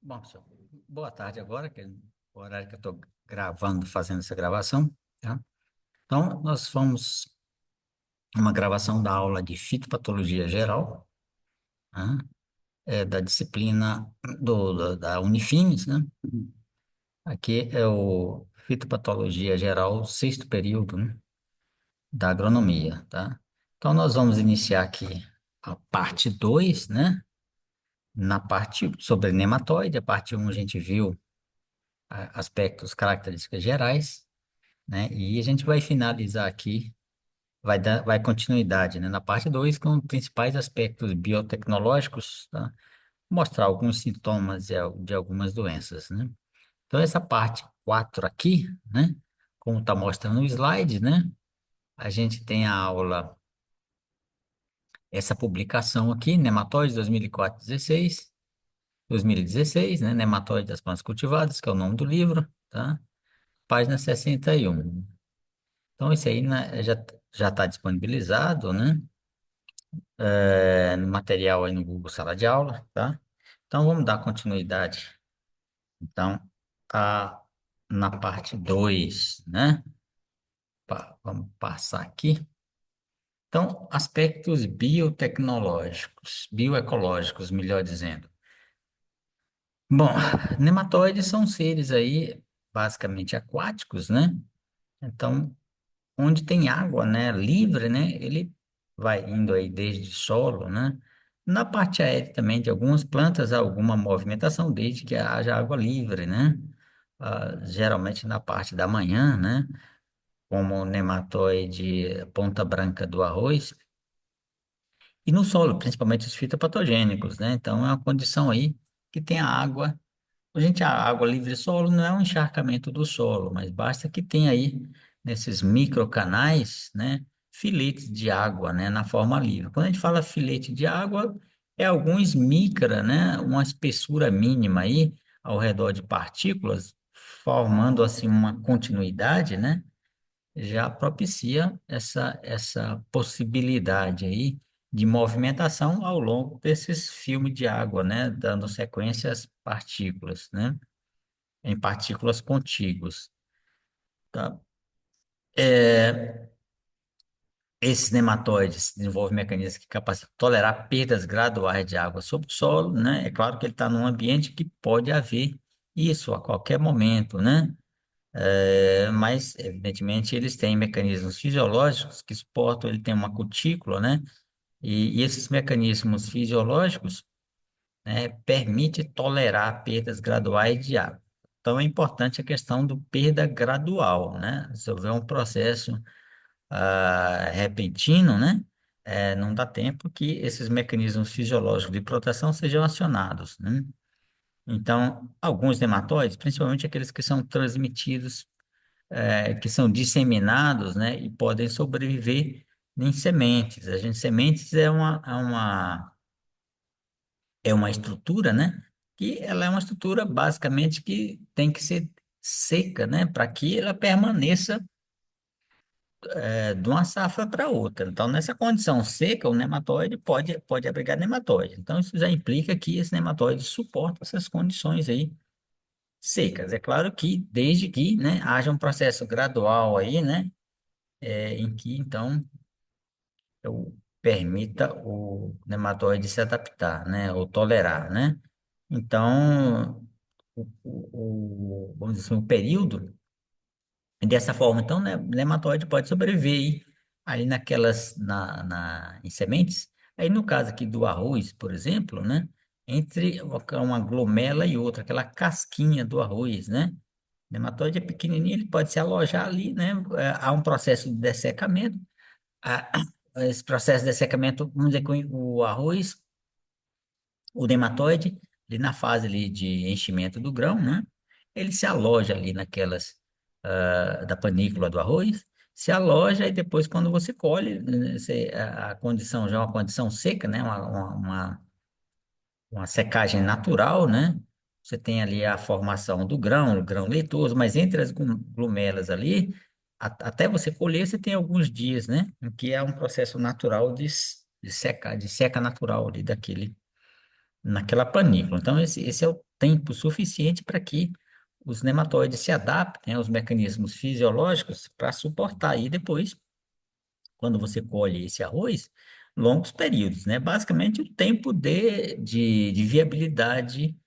Bom, pessoal, boa tarde agora, que é o horário que eu estou gravando, fazendo essa gravação, tá? Então, nós vamos uma gravação da aula de fitopatologia geral, né? Da disciplina da Unifines, né? Aqui é o fitopatologia geral, sexto período, né? Da agronomia, tá? Então, nós vamos iniciar aqui a parte 2, né? Na parte sobre nematóide, a parte um a gente viu aspectos, características gerais, né? E a gente vai finalizar aqui, vai continuidade, né? Na parte 2 com os principais aspectos biotecnológicos, tá? Mostrar alguns sintomas de algumas doenças, né? Então, essa parte 4 aqui, né? Como está mostrando no slide, né? A gente tem a aula, essa publicação aqui, Nematóides 2016, né? Nematóide das plantas cultivadas, que é o nome do livro, tá? Página 61. Então, isso aí, né, já está disponibilizado, né? No material aí no Google Sala de Aula, tá? Então, vamos dar continuidade. Então, a, na parte 2, né? Vamos passar aqui. Então, aspectos biotecnológicos, bioecológicos, melhor dizendo. Bom, nematóides são seres aí basicamente aquáticos, né? Então, onde tem água, né, livre, né, ele vai indo aí desde solo, né? Na parte aérea também de algumas plantas há alguma movimentação desde que haja água livre, né? Geralmente na parte da manhã, né? Como o nematóide ponta branca do arroz e no solo, principalmente os fitopatogênicos, né? Então é uma condição aí que tem a água. A água livre solo não é um encharcamento do solo, mas basta que tenha aí, nesses microcanais, né, filetes de água, né, na forma livre. Quando a gente fala filete de água, é alguns micra, né, uma espessura mínima aí, ao redor de partículas, formando assim uma continuidade, né, já propicia essa possibilidade aí de movimentação ao longo desses filmes de água, né, dando sequência às partículas, né? Em partículas contíguas, tá? É, esses nematóides desenvolvem mecanismos que capacitam tolerar perdas graduais de água sobre o solo, né? É claro que ele está num ambiente que pode haver isso a qualquer momento, né? Mas, evidentemente, eles têm mecanismos fisiológicos que suportam, ele tem uma cutícula, né? E esses mecanismos fisiológicos, né, permite tolerar perdas graduais de água. Então, é importante a questão do perda gradual, né? Se houver um processo repentino, né? Não dá tempo que esses mecanismos fisiológicos de proteção sejam acionados, né? Então, alguns nematóides, principalmente aqueles que são transmitidos, que são disseminados, né? E podem sobreviver em sementes. Sementes é uma estrutura, né? Que ela é uma estrutura basicamente que tem que ser seca, né? Para que ela permaneça de uma safra para outra. Então, nessa condição seca, o nematóide pode abrigar nematóide. Então, isso já implica que esse nematóide suporta essas condições aí secas. É claro que desde que, né, haja um processo gradual aí, né? Em que então eu permita o nematóide se adaptar, né? Ou tolerar, né? Então, vamos dizer assim, o período, dessa forma, então, né, nematóide pode sobreviver ali em sementes. Aí, no caso aqui do arroz, por exemplo, né, entre uma glomela e outra, aquela casquinha do arroz, né? O nematóide é pequenininho, ele pode se alojar ali, né? Há um processo de dessecamento. Ah, Esse processo de dessecamento, vamos dizer que o arroz, o nematóide, ali na fase ali de enchimento do grão, né? Ele se aloja ali da panícula do arroz, se aloja e depois quando você colhe, né, a condição já é uma condição seca, né? Uma secagem natural, né? Você tem ali a formação do grão, o grão leitoso, mas entre as glumelas ali, até você colher, você tem alguns dias, né? Em que é um processo natural de seca natural ali daquele naquela panícula. Então, esse é o tempo suficiente para que os nematóides se adaptem aos mecanismos fisiológicos para suportar aí depois, quando você colhe esse arroz, longos períodos, né? Basicamente, o tempo de viabilidade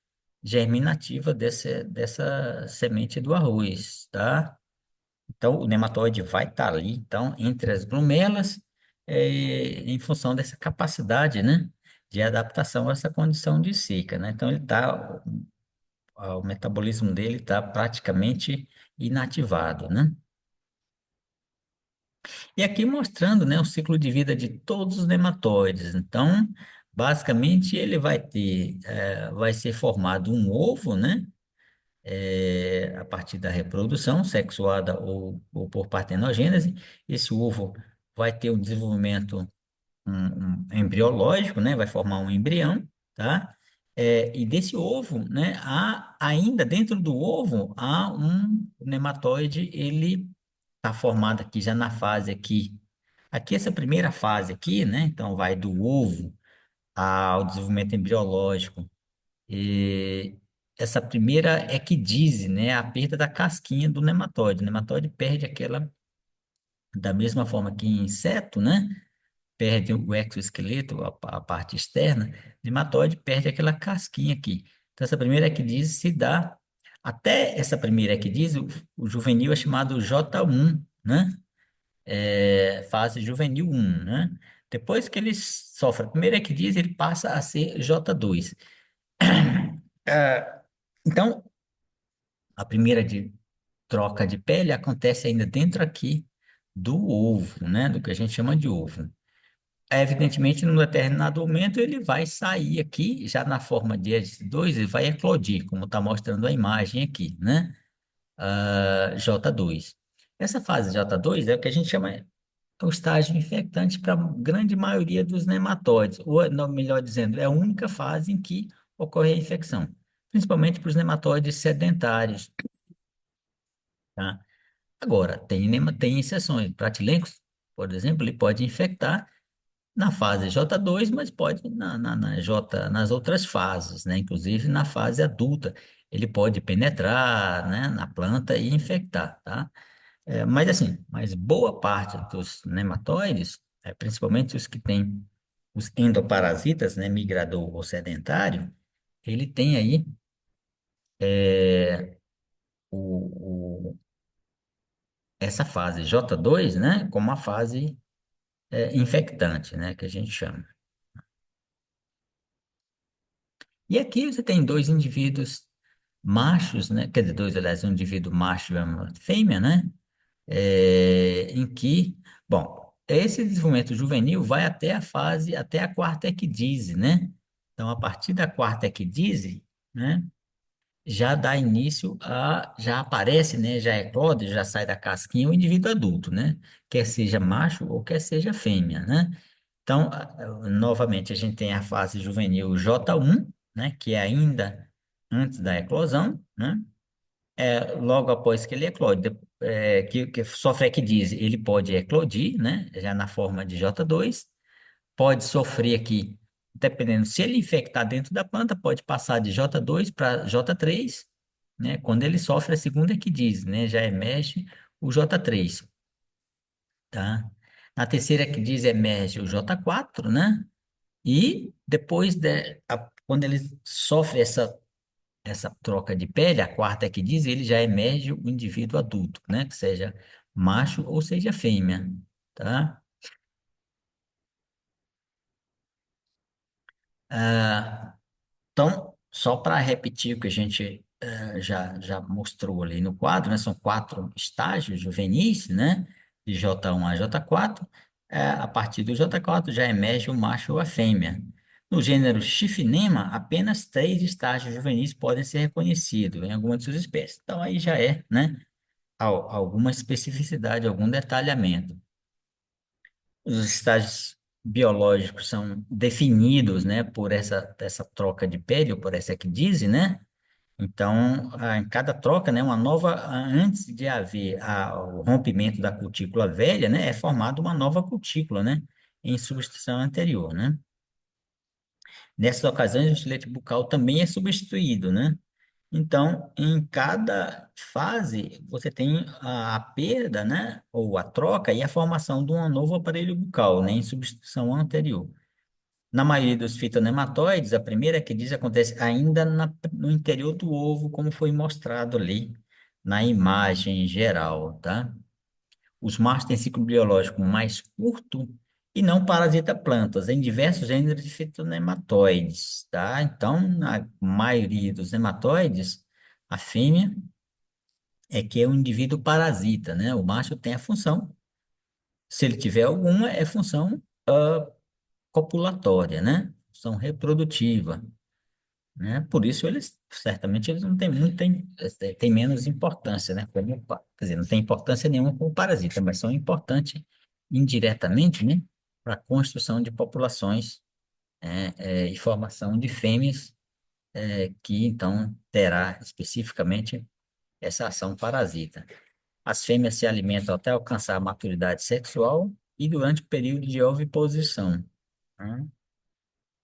germinativa dessa semente do arroz, tá? Então, o nematóide vai estar ali, então, entre as glumelas, em função dessa capacidade, né, de adaptação a essa condição de seca, né? Então, o metabolismo dele está praticamente inativado, né? E aqui mostrando, né, o ciclo de vida de todos os nematóides. Então, basicamente, ele vai ser formado um ovo, né? A partir da reprodução sexuada ou por partenogênese. Esse ovo vai ter um desenvolvimento um embriológico, né? Vai formar um embrião, tá? E desse ovo, né? Ainda dentro do ovo, há um nematóide, ele está formado aqui já na fase aqui. Aqui, essa primeira fase aqui, né? Então, vai do ovo ao desenvolvimento embriológico e essa primeira equidise, né, a perda da casquinha do nematóide. O nematóide perde aquela, da mesma forma que em inseto, né, perde o exoesqueleto, a parte externa, o nematóide perde aquela casquinha aqui. Então, essa primeira equidise se dá, até essa primeira equidise, o juvenil é chamado J1, né, fase juvenil 1, né. Depois que ele sofre a primeira equidise, ele passa a ser J2. Então, a primeira de troca de pele acontece ainda dentro aqui do ovo, né? Do que a gente chama de ovo. Evidentemente, num determinado momento, ele vai sair aqui, já na forma de S2, ele vai eclodir, como está mostrando a imagem aqui, né? J2. Essa fase J2 é o que a gente chama o estágio infectante para a grande maioria dos nematóides, ou, não, melhor dizendo, é a única fase em que ocorre a infecção, principalmente para os nematóides sedentários, tá? Agora, tem exceções. Pratilencos, por exemplo, ele pode infectar na fase J2, mas pode nas outras fases, né? Inclusive na fase adulta. Ele pode penetrar, né, na planta e infectar, tá? Mas assim, boa parte dos nematóides, principalmente os que têm os endoparasitas, né, migrador ou sedentário, ele tem aí o, essa fase J2, né, como uma fase infectante, né, que a gente chama. E aqui você tem dois indivíduos machos, né, quer dizer, aliás, um indivíduo macho e uma fêmea, né, em que, bom, esse desenvolvimento juvenil vai até a quarta equidise, né? Então, a partir da quarta equidise, né, já dá início já aparece, né, já eclode, já sai da casquinha o indivíduo adulto, né? Quer seja macho ou quer seja fêmea, né? Então, novamente, a gente tem a fase juvenil J1, né, que é ainda antes da eclosão, né? Logo após que ele eclode, que sofre equidise, ele pode eclodir, né, já na forma de J2, pode sofrer aqui, dependendo, se ele infectar dentro da planta, pode passar de J2 para J3, né, quando ele sofre a segunda equidise, né, já emerge o J3, tá? Na terceira equidise emerge o J4, né? E depois, quando ele sofre essa troca de pele, a quarta que diz, ele já emerge o indivíduo adulto, né? Que seja macho ou seja fêmea, tá? Ah, então, só para repetir o que a gente já mostrou ali no quadro, né? São quatro estágios juvenis, né? De J1 a J4. A partir do J4 já emerge o macho ou a fêmea. No gênero Chifnema, apenas três estágios juvenis podem ser reconhecidos em alguma de suas espécies. Então, aí já é, né? Alguma especificidade, algum detalhamento. Os estágios biológicos são definidos, né, por essa troca de pele, ou por essa equidise, né? Então, em cada troca, né, antes de haver o rompimento da cutícula velha, né, é formada uma nova cutícula, né, em substituição anterior, né? Nessas ocasiões, o estilete bucal também é substituído, né? Então, em cada fase, você tem a perda, né? Ou a troca e a formação de um novo aparelho bucal, né? Em substituição ao anterior. Na maioria dos fitonematóides, a primeira que diz acontece ainda no interior do ovo, como foi mostrado ali na imagem geral, tá? Os machos têm ciclo biológico mais curto e não parasita plantas, em diversos gêneros de fitonematóides, tá? Então, na maioria dos nematóides, a fêmea é que é um indivíduo parasita, né? O macho tem a função, se ele tiver alguma, é função copulatória, né? Função reprodutiva, né? Por isso certamente eles não têm muito, têm menos importância, né? Quer dizer, não tem importância nenhuma como parasita, mas são importantes indiretamente, né? Para a construção de populações e formação de fêmeas, que então terá especificamente essa ação parasita. As fêmeas se alimentam até alcançar a maturidade sexual e durante o período de oviposição, né?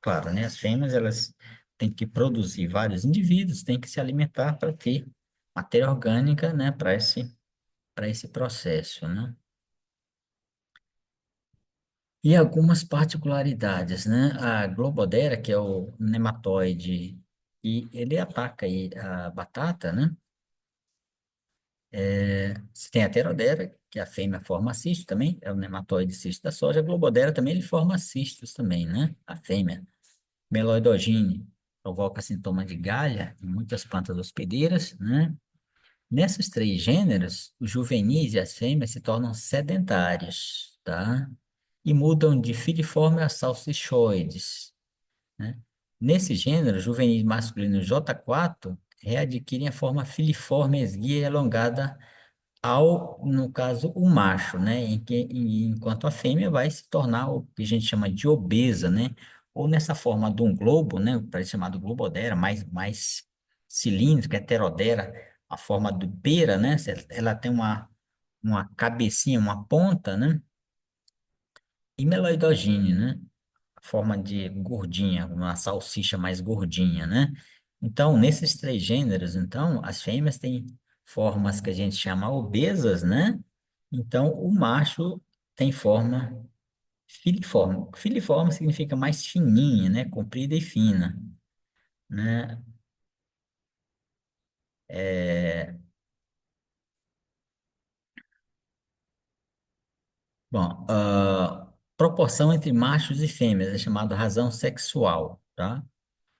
Claro, né? As fêmeas, elas têm que produzir vários indivíduos, têm que se alimentar para ter matéria orgânica, né? Para esse processo, né? E algumas particularidades, né? A Globodera, que é o nematóide, e ele ataca aí a batata, né? Você tem a Pterodera, que a fêmea forma cisto também, é o nematóide cisto da soja. A Globodera também, ele forma cistos também, né? A fêmea. Meloidogine provoca sintoma de galha em muitas plantas hospedeiras, né? Nessas três gêneros, os juvenis e as fêmeas se tornam sedentários, tá? E mudam de filiforme a salsichoides, né? Nesse gênero, juvenis masculinos J4 readquirem a forma filiforme esguia e alongada no caso, o macho, né? Enquanto a fêmea vai se tornar o que a gente chama de obesa, né? Ou nessa forma de um globo, né? Parece chamado globodera, mais cilíndrica, heterodera, a forma do pera, né? Ela tem uma cabecinha, uma ponta, né? E meloidogine, né? A forma de gordinha, uma salsicha mais gordinha, né? Então, nesses três gêneros, então, as fêmeas têm formas que a gente chama obesas, né? Então, o macho tem forma filiforme. Filiforme significa mais fininha, né? Comprida e fina, né? É, bom, proporção entre machos e fêmeas é chamado razão sexual, tá?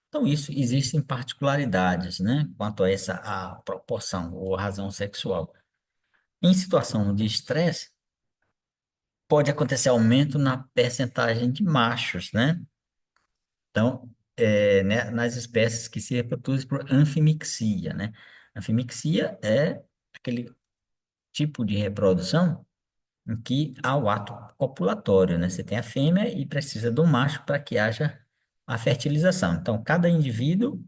Então, isso existem particularidades, né? Quanto a essa a proporção ou razão sexual. Em situação de estresse, pode acontecer aumento na percentagem de machos, né? Então, né, nas espécies que se reproduzem por anfimixia, né? Anfimixia é aquele tipo de reprodução em que há o ato copulatório, né? Você tem a fêmea e precisa do macho para que haja a fertilização. Então, cada indivíduo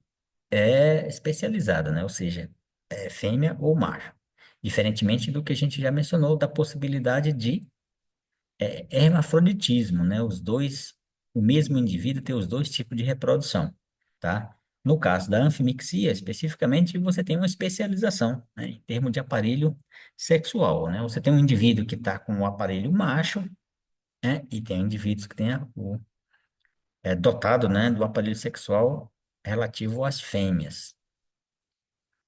é especializado, né? Ou seja, é fêmea ou macho. Diferentemente do que a gente já mencionou, da possibilidade de hermafroditismo, né? O mesmo indivíduo ter os dois tipos de reprodução, tá? No caso da anfimixia, especificamente, você tem uma especialização, né, em termos de aparelho sexual, né? Você tem um indivíduo que está com o aparelho macho, né? E tem indivíduos que têm dotado, né, do aparelho sexual relativo às fêmeas,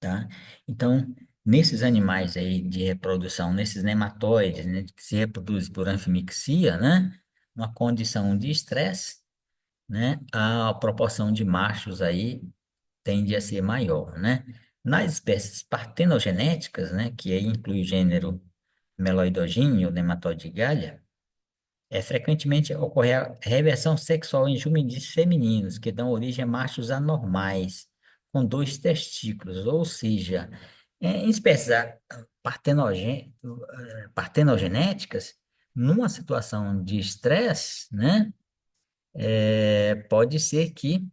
tá? Então, nesses animais aí de reprodução, nesses nematóides, né, que se reproduzem por anfimixia, né, uma condição de estresse, né, a proporção de machos aí tende a ser maior, né? Nas espécies partenogenéticas, né, que aí inclui o gênero Meloidogine ou nematóide galha, frequentemente ocorre a reversão sexual em juvenis femininos, que dão origem a machos anormais, com dois testículos, ou seja, em espécies partenogenéticas, numa situação de estresse, né, pode ser que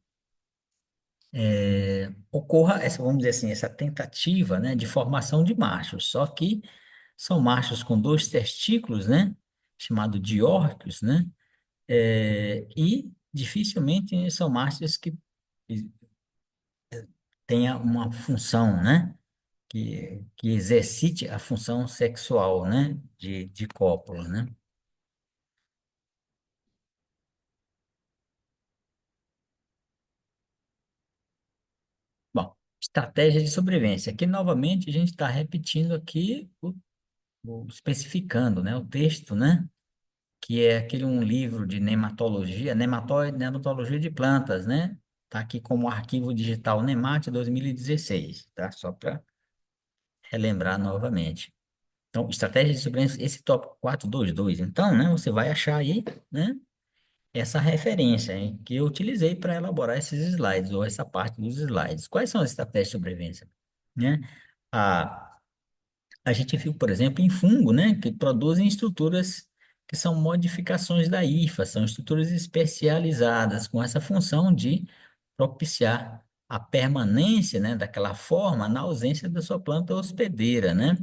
ocorra essa, vamos dizer assim, essa tentativa, né, de formação de machos, só que são machos com dois testículos, né, chamado diórqueos, né, dificilmente são masters que tenha uma função, né? Que exercite a função sexual, né? De cópula, né? Bom, estratégia de sobrevivência. Aqui, novamente, a gente está repetindo aqui, especificando, né? O texto, né? Que é aquele um livro de nematologia, nematologia de plantas, né? Está aqui como arquivo digital Nemat 2016, tá? Só para relembrar novamente. Então, estratégia de sobrevivência, esse tópico 422. Então, né? Você vai achar aí, né? Essa referência, hein, que eu utilizei para elaborar esses slides, ou essa parte dos slides. Quais são as estratégias de sobrevivência? Né? A, a gente viu, por exemplo, em fungo, né, que produzem estruturas que são modificações da hifa, são estruturas especializadas com essa função de propiciar a permanência, né, daquela forma na ausência da sua planta hospedeira, né?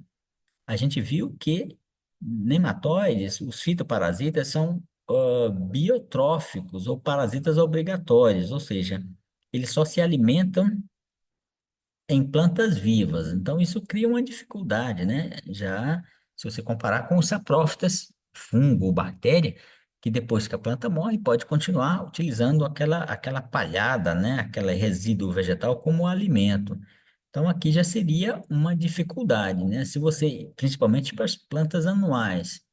A gente viu que nematóides, os fitoparasitas, são biotróficos ou parasitas obrigatórios, ou seja, eles só se alimentam em plantas vivas. Então, isso cria uma dificuldade, né? Já se você comparar com os saprófitas, fungo ou bactéria, que depois que a planta morre, pode continuar utilizando aquela palhada, né? Aquele resíduo vegetal como alimento. Então, aqui já seria uma dificuldade, né? Se você, principalmente para as plantas anuais,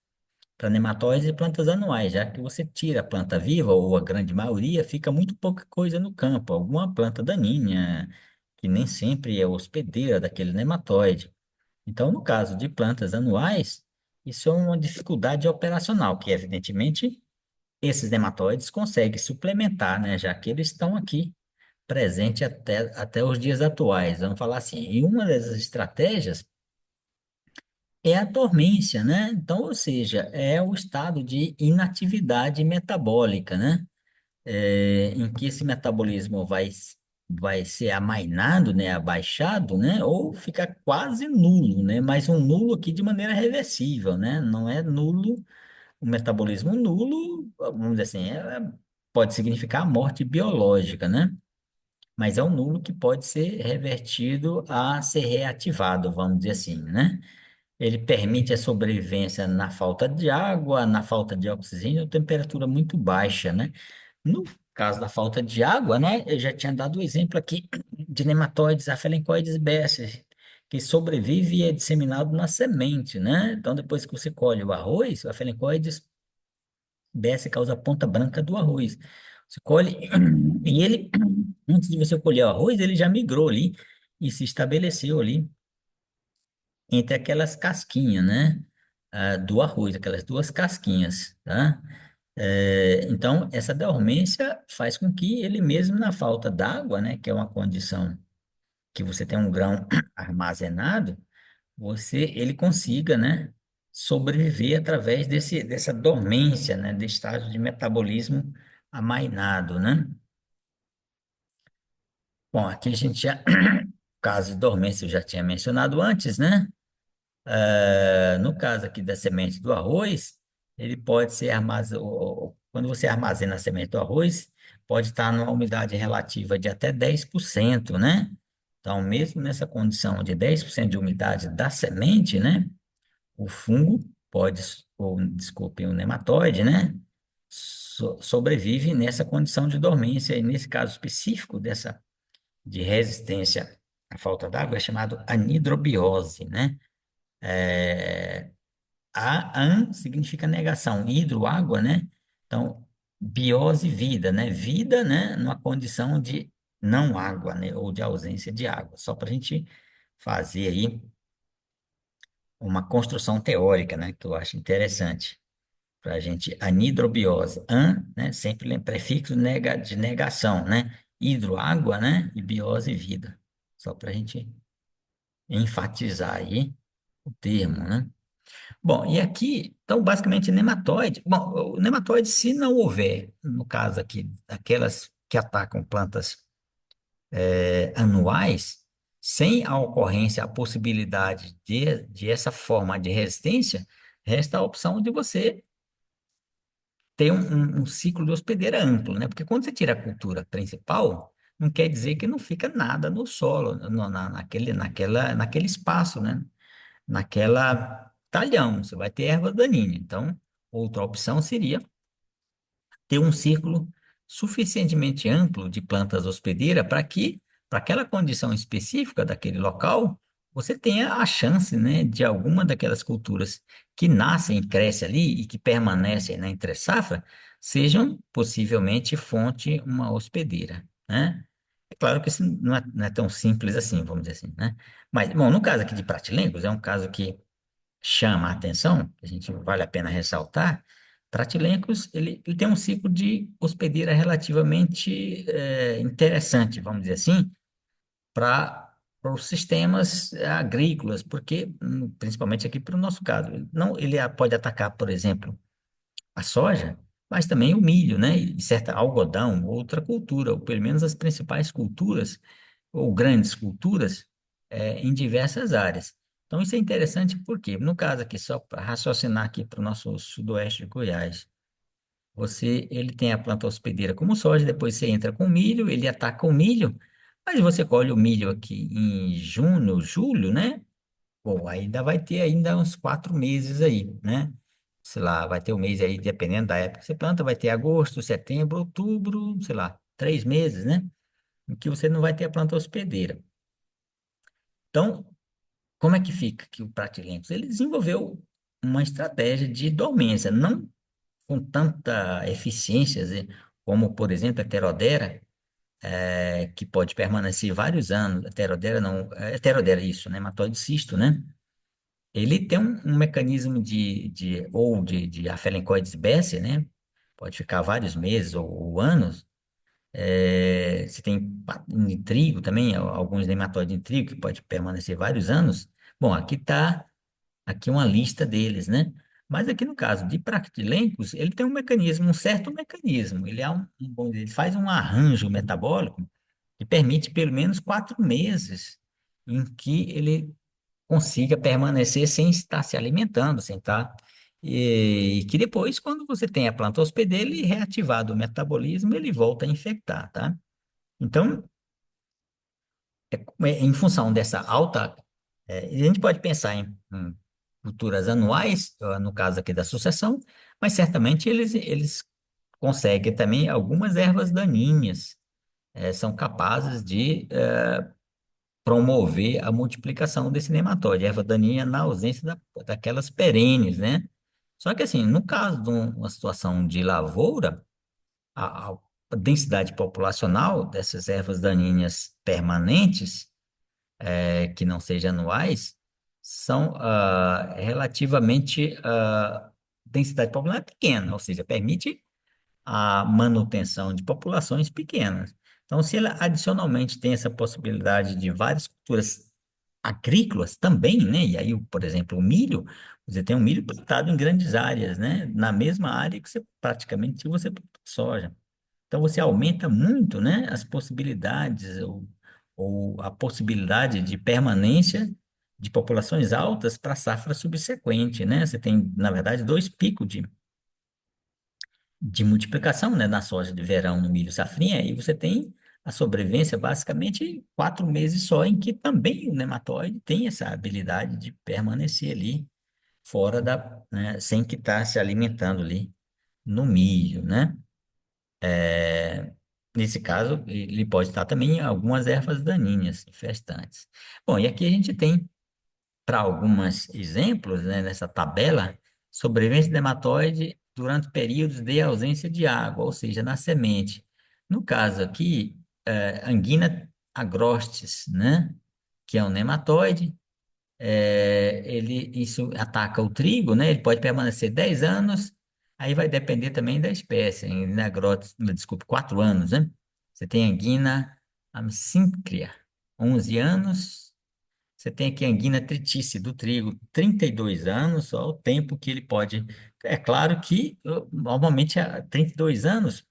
para nematóides e plantas anuais, já que você tira a planta viva, ou a grande maioria, fica muito pouca coisa no campo, alguma planta daninha, que nem sempre é hospedeira daquele nematóide. Então, no caso de plantas anuais, isso é uma dificuldade operacional, que evidentemente esses nematóides conseguem suplementar, né? Já que eles estão aqui presente até os dias atuais. Vamos falar assim, e uma dessas estratégias é a dormência, né? Então, ou seja, é o estado de inatividade metabólica, né? Em que esse metabolismo vai ser amainado, né? Abaixado, né? Ou fica quase nulo, né? Mas um nulo aqui de maneira reversível, né? Não é nulo, o metabolismo nulo, vamos dizer assim, pode significar a morte biológica, né? Mas é um nulo que pode ser revertido a ser reativado, vamos dizer assim, né? Ele permite a sobrevivência na falta de água, na falta de oxigênio, temperatura muito baixa, né? No caso da falta de água, né? Eu já tinha dado o exemplo aqui de nematóides, Aphelencoides besseas, que sobrevive e é disseminado na semente, né? Então, depois que você colhe o arroz, o Aphelencoides besseas causa a ponta branca do arroz. Você colhe, e ele, antes de você colher o arroz, ele já migrou ali e se estabeleceu ali entre aquelas casquinhas, né? Do arroz, aquelas duas casquinhas, tá? Então, essa dormência faz com que ele mesmo na falta d'água, né? Que é uma condição que você tem um grão armazenado, ele consiga, né? Sobreviver através dessa dormência, né? Desse estado de metabolismo amainado, né? Bom, aqui a gente já, caso de dormência eu já tinha mencionado antes, né? No caso aqui da semente do arroz, ele pode ser armazenado, quando você armazena a semente do arroz, pode estar numa umidade relativa de até 10%, né? Então, mesmo nessa condição de 10% de umidade da semente, né? O fungo pode, ou desculpe, o nematóide, né? Sobrevive nessa condição de dormência, e nesse caso específico de resistência à falta d'água, é chamado anidrobiose, né? É, an significa negação, hidro, água, né? Então, biose, vida, né? Vida, né? Numa condição de não água, né? Ou de ausência de água. Só para a gente fazer aí uma construção teórica, né? Que eu acho interessante. Para a gente, anidrobiose. An, né? Sempre prefixo de negação, né? Hidro, água, né? E biose, vida. Só para a gente enfatizar aí o termo, né? Bom, e aqui, então, basicamente, nematóide. Bom, o nematóide, se não houver, no caso aqui, aquelas que atacam plantas anuais, sem a ocorrência, a possibilidade de essa forma de resistência, resta a opção de você ter um ciclo de hospedeira amplo, né? Porque quando você tira a cultura principal, não quer dizer que não fica nada no solo, naquele espaço, né? Naquela talhão, você vai ter erva daninha. Então, outra opção seria ter um círculo suficientemente amplo de plantas hospedeiras para que, para aquela condição específica daquele local, você tenha a chance, né, de alguma daquelas culturas que nascem e crescem ali e que permanecem na entre-safra, sejam possivelmente fonte uma hospedeira, né? É claro que isso não é tão simples assim, vamos dizer assim, né? Mas, bom, no caso aqui de Pratilencos, é um caso que chama a atenção, a gente vale a pena ressaltar, Pratilencos, ele tem um ciclo de hospedeira relativamente interessante, vamos dizer assim, para os sistemas agrícolas, porque, principalmente aqui para o nosso caso, não, pode atacar, por exemplo, a soja, mas também o milho, né? E certa algodão, outra cultura, ou pelo menos as principais culturas, ou grandes culturas, em diversas áreas. Então, isso é interessante porque, no caso aqui, só para raciocinar aqui para o nosso sudoeste de Goiás, ele tem a planta hospedeira como soja, depois você entra com milho, ele ataca o milho, mas você colhe o milho aqui em junho, julho, né? Bom, ainda vai ter ainda uns 4 meses aí, né? Sei lá, vai ter um mês aí, dependendo da época que você planta, vai ter agosto, setembro, outubro, sei lá, 3 meses, né? Em que você não vai ter a planta hospedeira. Então, como é que fica aqui o Pratilencos? Ele desenvolveu uma estratégia de dormência, não com tanta eficiência, como, por exemplo, a Heterodera, que pode permanecer vários anos. Heterodera não, Heterodera, isso, né? Hematóide cisto, né? Ele tem um mecanismo de Afalencoides Bessemer, né? Pode ficar vários meses ou anos. Você tem em trigo também, alguns nematóides em trigo que pode permanecer vários anos. Bom, aqui está aqui uma lista deles, né? Mas aqui no caso de Practilencos, ele tem um mecanismo, um certo mecanismo. Ele faz um arranjo metabólico que permite pelo menos 4 meses em que ele consiga permanecer sem estar se alimentando, sem estar. E que depois, quando você tem a planta hospedeira, ele reativado o metabolismo, ele volta a infectar, tá? Então, em função dessa alta, a gente pode pensar em culturas anuais, no caso aqui da sucessão, mas certamente eles conseguem também algumas ervas daninhas, são capazes de promover a multiplicação desse nematóide, erva daninha na ausência daquelas perenes, né? Só que assim, no caso de uma situação de lavoura, a densidade populacional dessas ervas daninhas permanentes, que não sejam anuais, são relativamente, densidade populacional é pequena, ou seja, permite a manutenção de populações pequenas. Então, se ela adicionalmente tem essa possibilidade de várias culturas agrícolas também, né? E aí, por exemplo, o milho, você tem um milho plantado em grandes áreas, né? Na mesma área que você praticamente você planta soja. Então, você aumenta muito, né? As possibilidades ou a possibilidade de permanência de populações altas para a safra subsequente, né? Você tem, na verdade, dois picos de multiplicação, né, na soja de verão, no milho safrinha, e você tem a sobrevivência basicamente 4 meses só, em que também o nematóide tem essa habilidade de permanecer ali fora né, sem que está se alimentando ali no milho, né? Nesse caso, ele pode estar também em algumas ervas daninhas, infestantes. Bom, e aqui a gente tem para alguns exemplos, né, nessa tabela, sobrevivência de nematóide durante períodos de ausência de água, ou seja, na semente. No caso aqui, Angina agrostis, né, que é um nematóide, isso ataca o trigo, né, ele pode permanecer 10 anos, aí vai depender também da espécie, Angina agrostis, desculpe, 4 anos, né? Você tem Angina amsíncria, 11 anos, você tem aqui a angina tritícia do trigo, 32 anos, só o tempo que ele pode. É claro que, normalmente, a 32 anos,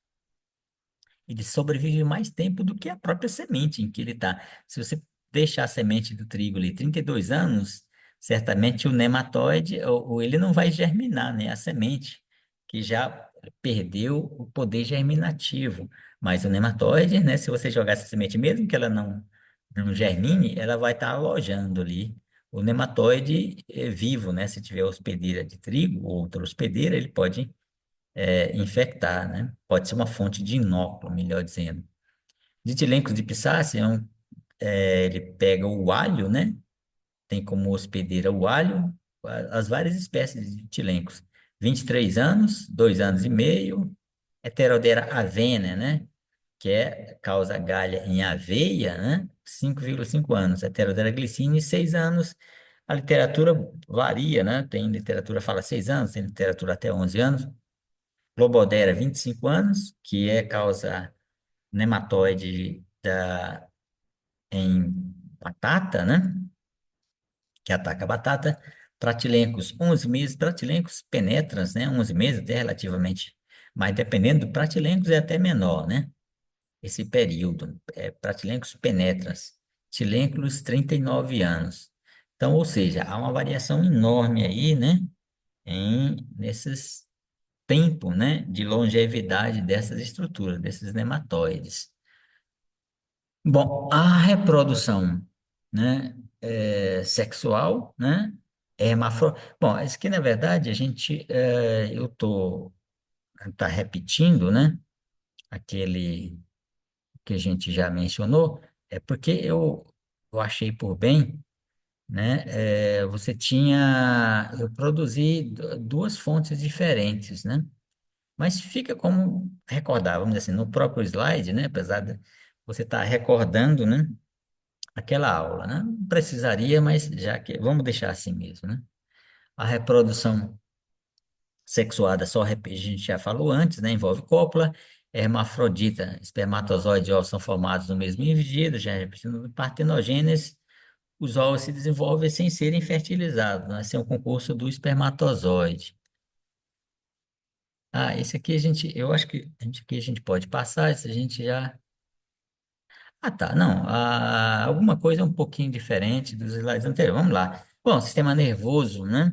ele sobrevive mais tempo do que a própria semente em que ele está. Se você deixar a semente do trigo ali 32 anos, certamente o nematóide, ou ele não vai germinar, né? A semente, que já perdeu o poder germinativo. Mas o nematóide, né, se você jogar essa semente, mesmo que ela não germine, ela vai estar alojando ali. O nematóide é vivo, né? Se tiver hospedeira de trigo ou outra hospedeira, ele pode infectar, né? Pode ser uma fonte de inóculo, melhor dizendo. Ditilencos de Pisácea, ele pega o alho, né? Tem como hospedeira o alho, as várias espécies de tilencos. 23 anos, 2 anos e meio, Heterodera avena, né? Que causa galha em aveia, né? 5,5 anos. Heterodera glicine, 6 anos. A literatura varia, né? Tem literatura que fala 6 anos, tem literatura até 11 anos. Lobodera, 25 anos, que causa nematóide em batata, né? Que ataca a batata. Pratilencos, 11 meses. Pratilencos penetrans, né? 11 meses, até relativamente. Mas dependendo do pratilencos é até menor, né? Esse período. Pratilencos penetrans. Tilencos, 39 anos. Então, ou seja, há uma variação enorme aí, né? Nesses tempo, né, de longevidade dessas estruturas, desses nematóides. Bom, a reprodução, né, sexual, né, Bom, isso que na verdade a gente, eu tô tá repetindo, né, aquele que a gente já mencionou, é porque eu achei por bem, né, eu produzi duas fontes diferentes, né. Mas fica como recordar, vamos dizer assim, no próprio slide, né? Apesar de você estar recordando, né? Aquela aula, né? Não precisaria, mas já que vamos deixar assim mesmo, né? A reprodução sexuada, a gente já falou antes, né? Envolve cópula, hermafrodita, espermatozoide e ovos são formados no mesmo indivíduo, já repetindo, partenogênese, os ovos se desenvolvem sem serem fertilizados, né? Esse é um concurso do espermatozoide. Ah, esse aqui eu acho que aqui a gente pode passar, esse a gente já. Ah, tá, não, alguma coisa um pouquinho diferente dos slides anteriores. Vamos lá. Bom, sistema nervoso, né?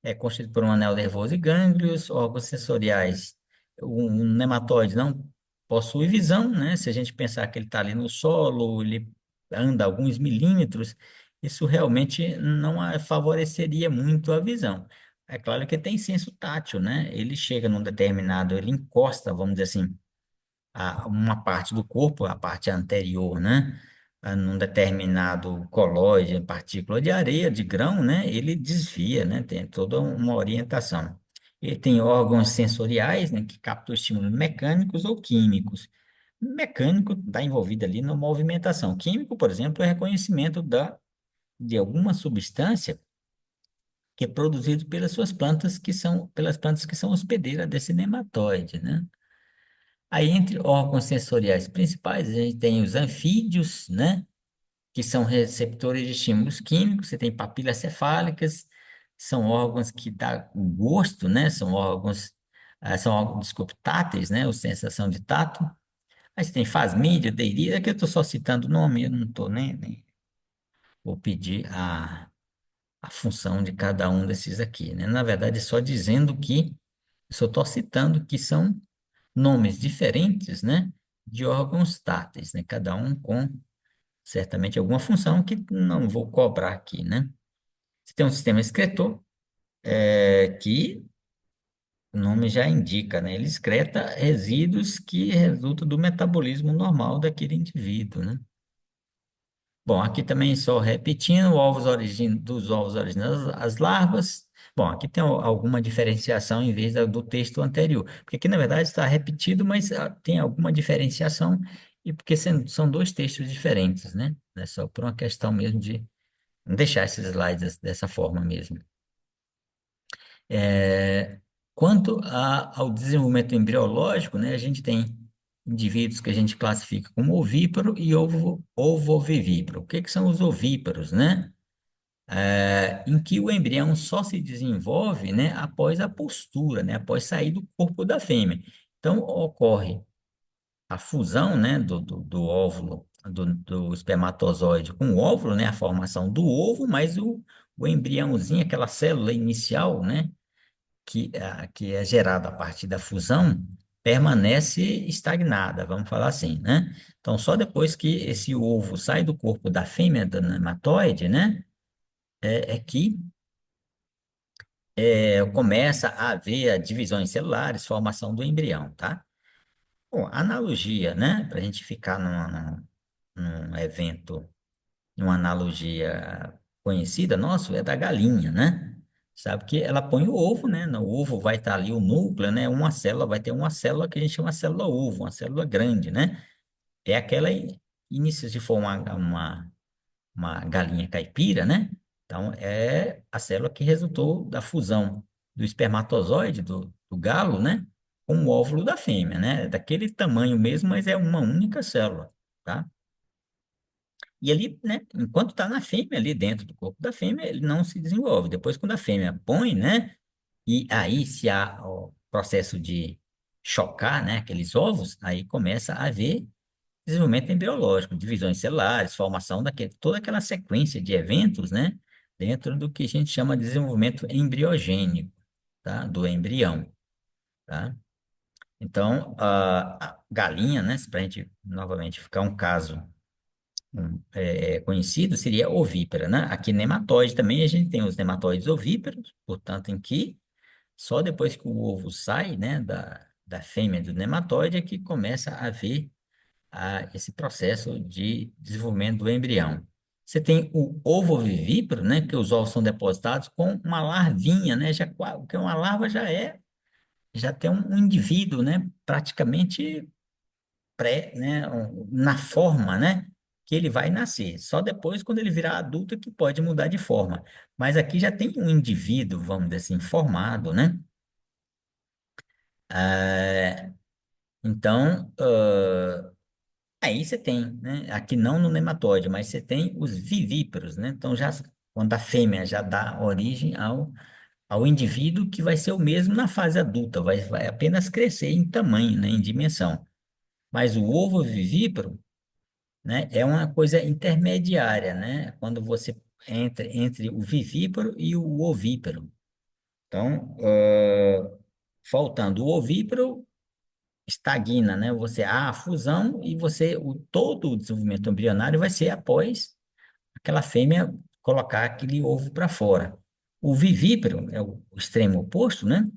É constituído por um anel nervoso e gânglios, órgãos sensoriais. Um nematóide não possui visão, né? Se a gente pensar que ele está ali no solo, ele anda alguns milímetros, isso realmente não favoreceria muito a visão. É claro que tem senso tátil, né? Ele chega num determinado, ele encosta, vamos dizer assim, uma parte do corpo, a parte anterior, né? Num determinado colóide, partícula de areia, de grão, né? Ele desvia, né? Tem toda uma orientação. Ele tem órgãos sensoriais, né? Que captam estímulos mecânicos ou químicos. Mecânico está envolvido ali na movimentação. Químico, por exemplo, é reconhecimento de alguma substância que é produzido pelas plantas que são hospedeiras desse nematóide, né? Aí, entre órgãos sensoriais principais, a gente tem os anfídeos, né? Que são receptores de estímulos químicos. Você tem papilas cefálicas, são órgãos que dão gosto, né? Desculpe, táteis, né? Ou sensação de tato. Aí você tem fasmídia, deirida, que eu estou só citando o nome, eu não estou nem. Vou pedir a função de cada um desses aqui, né? Na verdade, só dizendo que, só estou citando que são nomes diferentes, né, de órgãos táteis, né, cada um com certamente alguma função que não vou cobrar aqui, né. Você tem um sistema excretor, que o nome já indica, né, ele excreta resíduos que resultam do metabolismo normal daquele indivíduo, né. Bom, aqui também só repetindo, dos ovos originais, as larvas. Bom, aqui tem alguma diferenciação em vez do texto anterior, porque aqui na verdade está repetido, mas tem alguma diferenciação, e porque são dois textos diferentes, né? É só por uma questão mesmo de deixar esses slides dessa forma mesmo. É, quanto ao desenvolvimento embriológico, né, a gente tem indivíduos que a gente classifica como ovíparo e ovovivíparo. O que que são os ovíparos, né? Em que o embrião só se desenvolve, né, após a postura, né, após sair do corpo da fêmea. Então, ocorre a fusão, né, do óvulo, do espermatozoide com o óvulo, né, a formação do ovo, mas o embriãozinho, aquela célula inicial, né, que é gerada a partir da fusão permanece estagnada, vamos falar assim, né? Então, só depois que esse ovo sai do corpo da fêmea do nematóide, né, é que começa a haver divisões celulares, formação do embrião, tá? Bom, analogia, né, para a gente ficar num evento, numa analogia conhecida, nossa, é da galinha, né? Sabe que ela põe o ovo, né? No ovo vai estar ali o núcleo, né? Uma célula, vai ter uma célula que a gente chama de célula ovo, uma célula grande, né? É aquela, início, se for uma galinha caipira, né? Então, é a célula que resultou da fusão do espermatozoide do galo, né? Com o óvulo da fêmea, né? Daquele tamanho mesmo, mas é uma única célula, tá? E ele, né, enquanto está na fêmea, ali dentro do corpo da fêmea, ele não se desenvolve. Depois, quando a fêmea põe, né, e aí se há o processo de chocar, né, aqueles ovos, aí começa a haver desenvolvimento embriológico, divisões celulares, formação toda aquela sequência de eventos, né, dentro do que a gente chama de desenvolvimento embriogênico, tá, do embrião, tá? Então, a galinha, né, para a gente novamente ficar um caso conhecido seria ovípara, né? Aqui nematóide também a gente tem os nematóides ovíparos, portanto, em que só depois que o ovo sai, né, da fêmea do nematóide é que começa a haver esse processo de desenvolvimento do embrião. Você tem o ovo vivíparo, né, que os ovos são depositados com uma larvinha, né, porque uma larva já tem um indivíduo, né, praticamente né, na forma, né, que ele vai nascer. Só depois, quando ele virar adulto, que pode mudar de forma. Mas aqui já tem um indivíduo, vamos dizer assim, formado, né? Ah, então, aí você tem, né? Aqui não no nematóide, mas você tem os vivíparos, né? Então, já quando a fêmea já dá origem ao indivíduo que vai ser o mesmo na fase adulta, vai apenas crescer em tamanho, né, em dimensão. Mas o ovo vivíparo, né? É uma coisa intermediária, né? Quando você entra entre o vivíparo e o ovíparo. Então, faltando o ovíparo, estagna, né? Você há a fusão e todo o desenvolvimento embrionário vai ser após aquela fêmea colocar aquele ovo para fora. O vivíparo é o extremo oposto, né?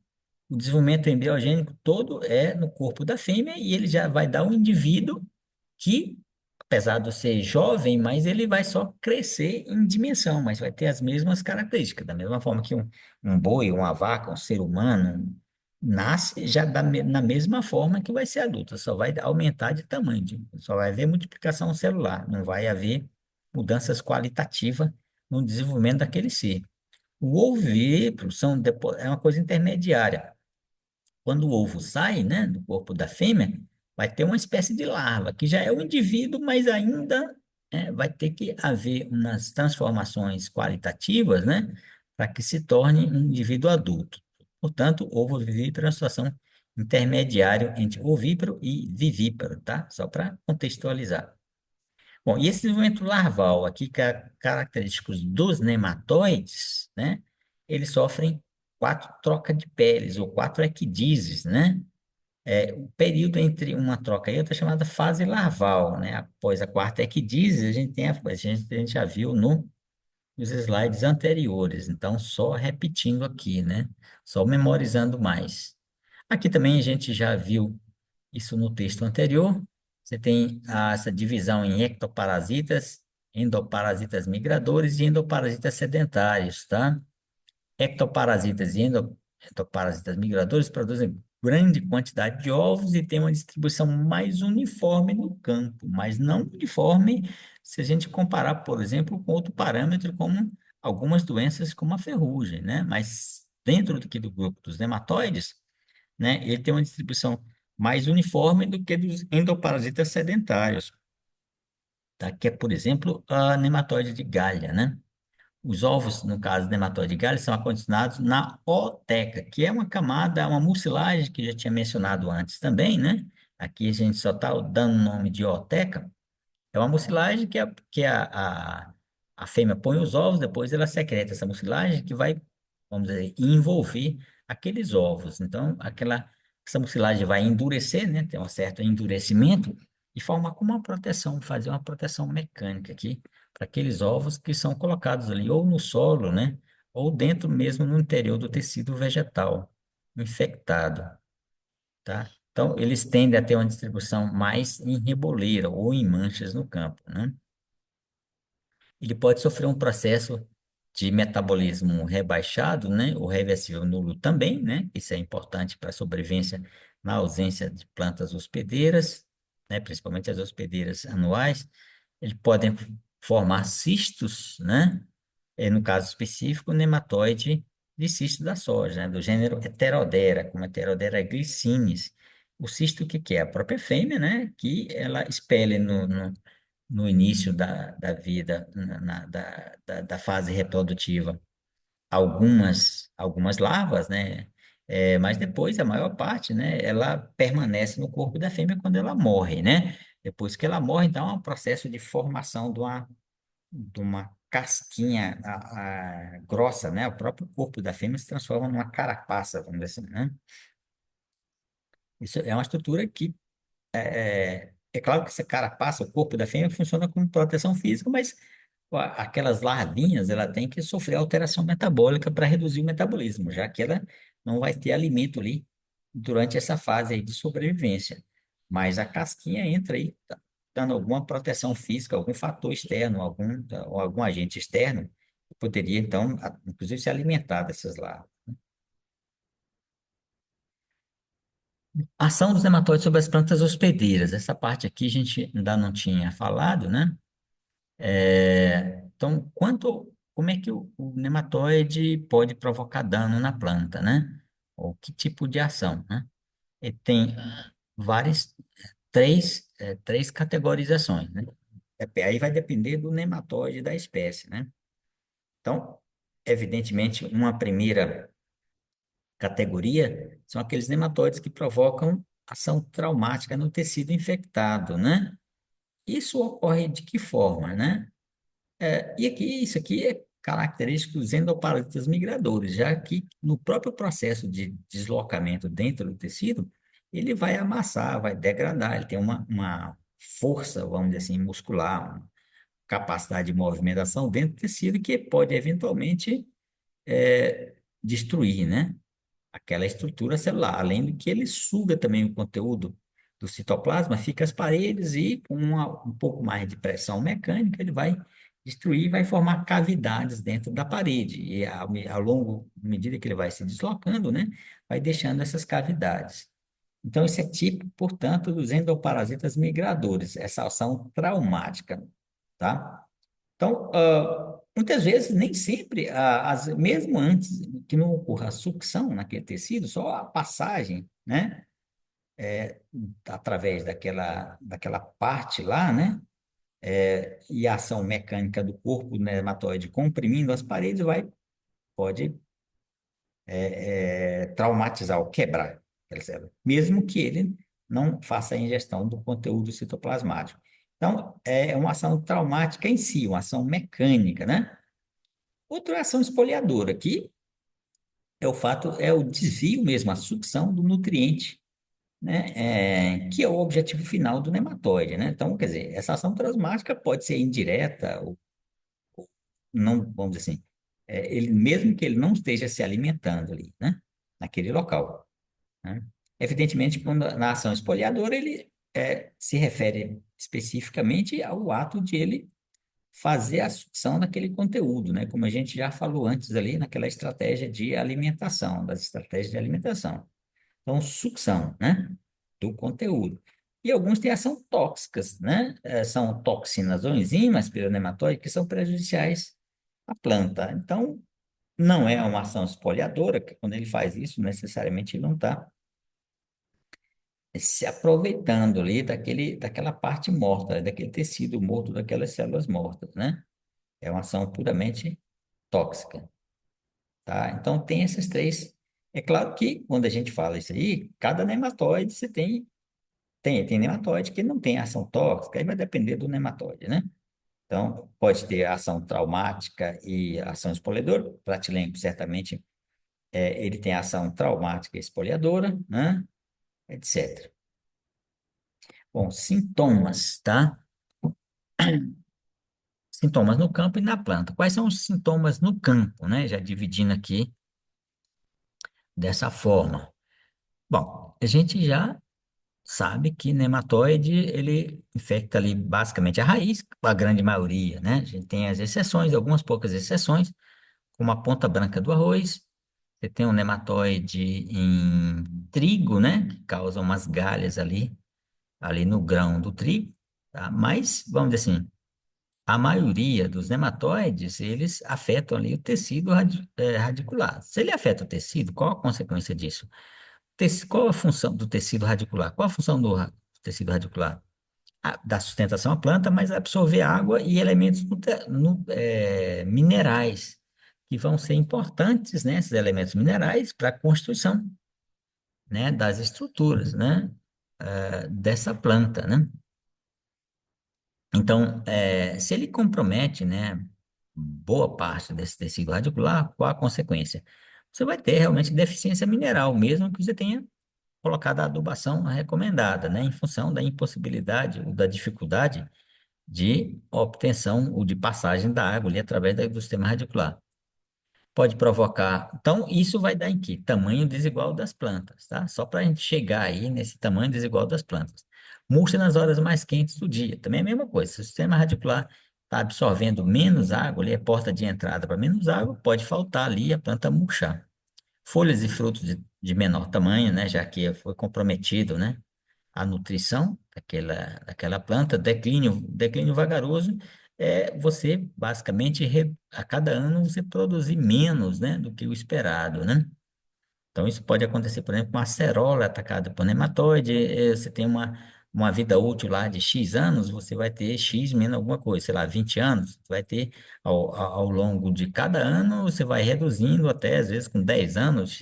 O desenvolvimento embriogênico todo é no corpo da fêmea e ele já vai dar um indivíduo que, apesar de ser jovem, mas ele vai só crescer em dimensão, mas vai ter as mesmas características, da mesma forma que um boi, uma vaca, um ser humano nasce já na mesma forma que vai ser adulto, só vai aumentar de tamanho, só vai haver multiplicação celular, não vai haver mudanças qualitativas no desenvolvimento daquele ser. O ovíparo é uma coisa intermediária. Quando o ovo sai, né, do corpo da fêmea, vai ter uma espécie de larva, que já é o indivíduo, mas ainda vai ter que haver umas transformações qualitativas, né, para que se torne um indivíduo adulto. Portanto, o ovo vivíparo é uma situação intermediária entre ovíparo e vivíparo, tá? Só para contextualizar. Bom, e esse desenvolvimento larval aqui, característicos dos nematóides, né? Eles sofrem quatro trocas de peles, ou quatro equidizes, né? O período entre uma troca e outra é chamada fase larval, né? Após a quarta equidise, a gente já viu nos slides anteriores. Então, só repetindo aqui, né? Só memorizando mais. Aqui também a gente já viu isso no texto anterior. Você tem essa divisão em ectoparasitas, endoparasitas migradores e endoparasitas sedentários, tá? Ectoparasitas e endoparasitas migradores produzem grande quantidade de ovos e têm uma distribuição mais uniforme no campo, mas não uniforme se a gente comparar, por exemplo, com outro parâmetro, como algumas doenças como a ferrugem, né? Mas dentro do grupo dos nematóides, né, ele tem uma distribuição mais uniforme do que dos endoparasitas sedentários, tá? Que é, por exemplo, a nematóide de galha, né? Os ovos, no caso do nematóide de galha, são acondicionados na ooteca, que é uma camada, uma mucilagem que eu já tinha mencionado antes também, né? Aqui a gente só está dando o nome de ooteca. É uma mucilagem que a fêmea põe os ovos, depois ela secreta essa mucilagem que vai, vamos dizer, envolver aqueles ovos. Então, essa mucilagem vai endurecer, né? Tem um certo endurecimento e formar como uma proteção, fazer uma proteção mecânica aqui para aqueles ovos que são colocados ali, ou no solo, né? Ou dentro mesmo no interior do tecido vegetal infectado, tá? Então, eles tendem a ter uma distribuição mais em reboleira ou em manchas no campo, né? Ele pode sofrer um processo de metabolismo rebaixado, né? O reversível nulo também, né? Isso é importante para a sobrevivência na ausência de plantas hospedeiras, né? Principalmente as hospedeiras anuais. Eles podem formar cistos, né? No caso específico, o nematóide de cisto da soja, né? Do gênero Heterodera, como Heterodera glycinis. O cisto, o que que é? A própria fêmea, né? Que ela expele no início da vida, da fase reprodutiva, algumas larvas, né? Mas depois, a maior parte, né? Ela permanece no corpo da fêmea quando ela morre, né? Depois que ela morre, então, é um processo de formação de uma casquinha grossa, né? O próprio corpo da fêmea se transforma numa carapaça, vamos dizer assim, né? Isso é uma estrutura que é claro que essa carapaça, o corpo da fêmea, funciona como proteção física, mas aquelas larvinhas, ela tem que sofrer alteração metabólica para reduzir o metabolismo, já que ela não vai ter alimento ali durante essa fase aí de sobrevivência. Mas a casquinha entra aí, dando alguma proteção física, algum fator externo, ou algum agente externo, que poderia, então, inclusive, se alimentar dessas larvas. Ação dos nematóides sobre as plantas hospedeiras. Essa parte aqui a gente ainda não tinha falado, né? Então, como é que o nematóide pode provocar dano na planta, né? Ou que tipo de ação, né? Ele tem várias, três categorizações, né? Aí vai depender do nematóide da espécie, né? Então, evidentemente, uma primeira categoria são aqueles nematóides que provocam ação traumática no tecido infectado, né? Isso ocorre de que forma, né? Isso aqui é característico dos endoparasitas migradores, já que no próprio processo de deslocamento dentro do tecido, ele vai amassar, vai degradar, ele tem uma força, vamos dizer assim, muscular, uma capacidade de movimentação dentro do tecido que pode eventualmente destruir, né? Aquela estrutura celular, além do que ele suga também o conteúdo do citoplasma, fica as paredes e com um pouco mais de pressão mecânica, ele vai destruir, vai formar cavidades dentro da parede. E ao longo, à medida que ele vai se deslocando, né, vai deixando essas cavidades. Então, esse é tipo, portanto, dos endoparasitas migradores, essa ação traumática, tá? Então, muitas vezes, nem sempre, mesmo antes que não ocorra a sucção naquele tecido, só a passagem, né, através daquela parte lá, né, e a ação mecânica do corpo nematóide comprimindo as paredes pode traumatizar ou quebrar aquela célula, mesmo que ele não faça a ingestão do conteúdo citoplasmático. Então, é uma ação traumática em si, uma ação mecânica, né? Outra ação espoliadora, que é o desvio mesmo, a sucção do nutriente, né? Que é o objetivo final do nematóide, né? Então, quer dizer, essa ação transmática pode ser indireta ou não, vamos dizer assim, ele, mesmo que ele não esteja se alimentando ali, né? Naquele local, né? Evidentemente, quando na ação espoliadora, ele se refere especificamente ao ato de ele fazer a sucção daquele conteúdo, né? Como a gente já falou antes ali naquela estratégia de alimentação, das estratégias de alimentação. Então, sucção, né? Do conteúdo. E alguns têm ação tóxicas, né? São toxinas ou enzimas pironematóides que são prejudiciais à planta. Então, não é uma ação espoliadora, que quando ele faz isso, necessariamente ele não está se aproveitando ali daquela parte morta, daquele tecido morto, daquelas células mortas, né? É uma ação puramente tóxica, tá? Então, tem essas três. É claro que, quando a gente fala isso aí, cada nematóide você tem nematóide que não tem ação tóxica, aí vai depender do nematóide, né? Então, pode ter ação traumática e ação espoledora. Platileno, certamente, ele tem ação traumática esfoliadora, né? Etc. Bom, sintomas, tá? Sintomas no campo e na planta. Quais são os sintomas no campo, né? Já dividindo aqui dessa forma. Bom, a gente já sabe que nematóide, ele infecta ali basicamente a raiz, a grande maioria, né? A gente tem as exceções, algumas poucas exceções, como a ponta branca do arroz. Você tem um nematóide em trigo, né? Que causa umas galhas ali no grão do trigo, tá? Mas, vamos dizer assim, a maioria dos nematóides, eles afetam ali o tecido radicular. Se ele afeta o tecido, qual a consequência disso? Qual a função do tecido radicular? Qual a função do tecido radicular? Da sustentação à planta, mas absorver água e elementos minerais, que vão ser importantes, né, esses elementos minerais, para a construção, né, das estruturas, né, dessa planta, né? Então, se ele compromete, né, boa parte desse tecido radicular, qual a consequência? Você vai ter realmente deficiência mineral, mesmo que você tenha colocado a adubação recomendada, né, em função da impossibilidade ou da dificuldade de obtenção ou de passagem da água ali através do sistema radicular. Pode provocar. Então, isso vai dar em quê? Tamanho desigual das plantas, tá? Só para a gente chegar aí nesse tamanho desigual das plantas. Murcha nas horas mais quentes do dia. Também é a mesma coisa. Se o sistema radicular está absorvendo menos água, ali é porta de entrada para menos água, pode faltar ali a planta murchar. Folhas e frutos de menor tamanho, né? Já que foi comprometido, né? A nutrição daquela planta, declínio vagaroso, você basicamente a cada ano você produzir menos, né, do que o esperado, né? Então isso pode acontecer, por exemplo, com a acerola atacada por nematóide, você tem uma vida útil lá de X anos, você vai ter X menos alguma coisa, sei lá, 20 anos, você vai ter ao longo de cada ano, você vai reduzindo até, às vezes, com 10 anos,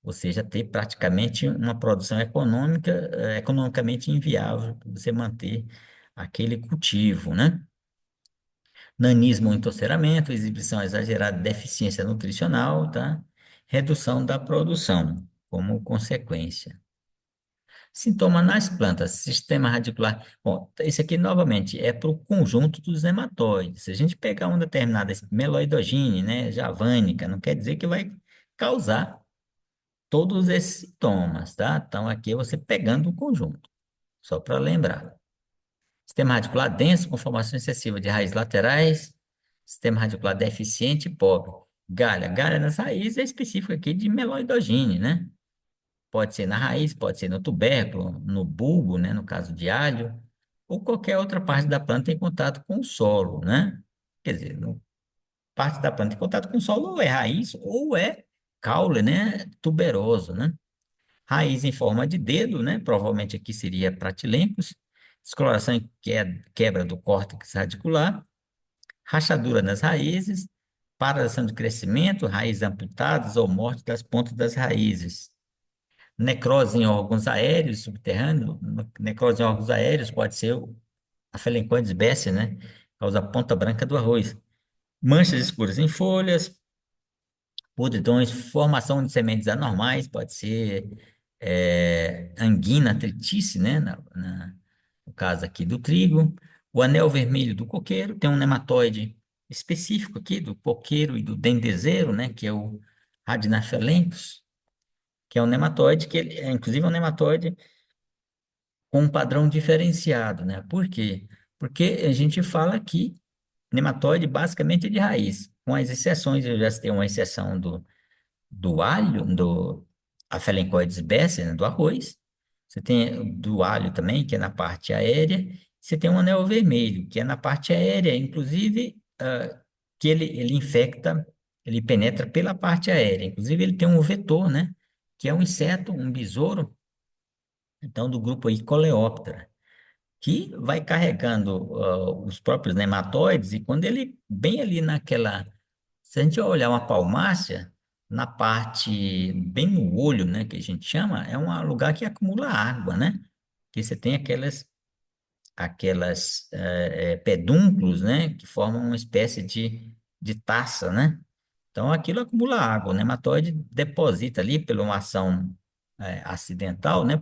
você já ter praticamente uma produção econômica, economicamente inviável para você manter aquele cultivo, né? Nanismo ou entorceiramento, exibição exagerada de deficiência nutricional, tá? Redução da produção como consequência. Sintoma nas plantas, sistema radicular. Bom, isso aqui novamente é para o conjunto dos nematóides. Se a gente pegar uma determinada meloidogine, né, javânica, não quer dizer que vai causar todos esses sintomas, tá? Então, aqui é você pegando o conjunto, só para lembrar. Sistema radicular denso, com formação excessiva de raízes laterais, sistema radicular deficiente e pobre. Galha nas raízes é específico aqui de meloidogine, né? Pode ser na raiz, pode ser no tubérculo, no bulbo, né? No caso de alho, ou qualquer outra parte da planta em contato com o solo, né? Quer dizer, parte da planta em contato com o solo ou é raiz ou é caule, né? Tuberoso, né? Raiz em forma de dedo, né? Provavelmente aqui seria pratilencos, descoloração e quebra do córtex radicular, rachadura nas raízes, paralisação de crescimento, raízes amputadas ou morte das pontas das raízes. Necrose em órgãos aéreos subterrâneos, necrose em órgãos aéreos pode ser a Phalancoides baecia, né? Causa a ponta branca do arroz. Manchas escuras em folhas, podridões, formação de sementes anormais, pode ser angina, artritice, né? No caso aqui do trigo. O anel vermelho do coqueiro tem um nematóide específico aqui do coqueiro e do dendezeiro, né? Que é o Radinaphelenthes, que é um nematóide que ele, inclusive é um nematóide com um padrão diferenciado, né? Por quê? Porque a gente fala aqui nematóide basicamente é de raiz, com as exceções, eu já citei uma exceção do alho, do Aphelencoides baecia, né, do arroz. Você tem do alho também, que é na parte aérea. Você tem um anel vermelho, que é na parte aérea, inclusive, que ele infecta, ele penetra pela parte aérea. Inclusive, ele tem um vetor, né? Que é um inseto, um besouro, então, do grupo aí Coleóptera, que vai carregando os próprios nematóides, e quando ele, bem ali naquela se a gente olhar uma palmácia, na parte, bem no olho, né, que a gente chama, é um lugar que acumula água, né? Que você tem aquelas pedúnculos, né, que formam uma espécie de taça, né? Então, aquilo acumula água. O nematóide deposita ali, por uma ação acidental, né?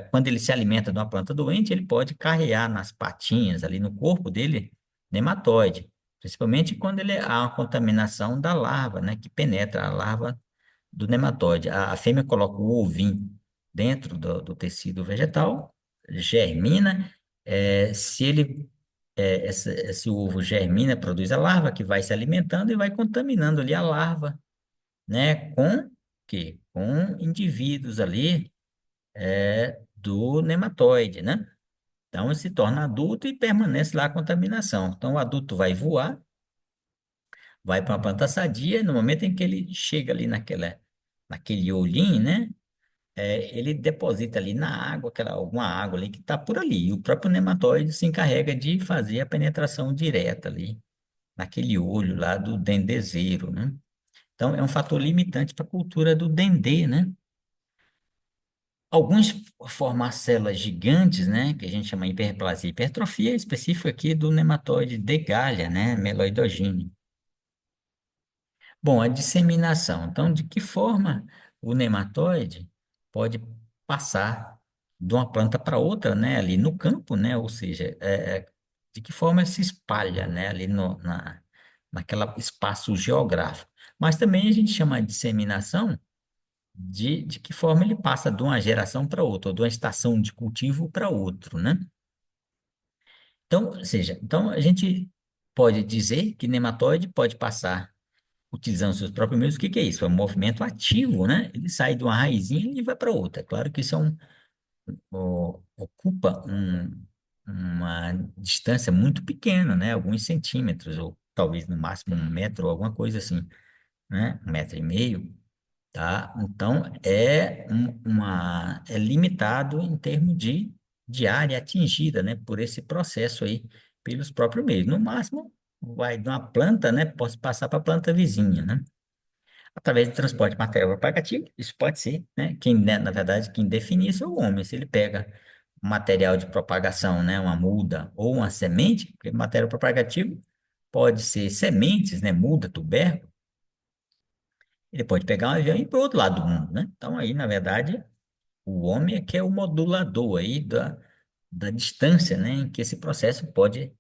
Quando ele se alimenta de uma planta doente, ele pode carrear nas patinhas, ali no corpo dele, nematóide. Principalmente quando há uma contaminação da larva, né? Que penetra a larva do nematóide. A fêmea coloca o ovinho dentro do tecido vegetal, germina. Se ele esse ovo germina, produz a larva que vai se alimentando e vai contaminando ali a larva, né? Com indivíduos ali do nematóide, né? Então, ele se torna adulto e permanece lá a contaminação. Então, o adulto vai voar, vai para uma planta sadia, no momento em que ele chega ali naquele olhinho, né? Ele deposita ali na água, alguma água ali que está por ali. E o próprio nematóide se encarrega de fazer a penetração direta ali, naquele olho lá do dendezeiro, né? Então, é um fator limitante para a cultura do dendê, né? Alguns formar células gigantes, né, que a gente chama de hiperplasia e hipertrofia, é específico aqui do nematóide de Galha, né, Meloidogene. Bom, a disseminação. Então, de que forma o nematóide pode passar de uma planta para outra, né, ali no campo, né, ou seja, de que forma ele se espalha, né, ali naquela espaço geográfico. Mas também a gente chama de disseminação de que forma ele passa de uma geração para outra, ou de uma estação de cultivo para outro, né? Então, ou seja, então a gente pode dizer que nematóide pode passar utilizando seus próprios meios. O que que é isso? É um movimento ativo, né? Ele sai de uma raizinha e vai para outra. É claro que isso ocupa uma distância muito pequena, né? Alguns centímetros, ou talvez no máximo 1 metro, ou alguma coisa assim, né? 1,5 metros. Tá? Então, é limitado em termos de área atingida, né, por esse processo aí, pelos próprios meios. No máximo, vai de uma planta, né, posso passar para a planta vizinha, né? Através do transporte de material propagativo, isso pode ser, né? Né, na verdade, quem define isso é o homem. Se ele pega um material de propagação, né, uma muda ou uma semente, porque material propagativo pode ser sementes, né, muda, tubérculo, ele pode pegar um avião e ir para o outro lado do mundo, né? Então, aí, na verdade, o homem é que é o modulador aí da distância, né, em que esse processo pode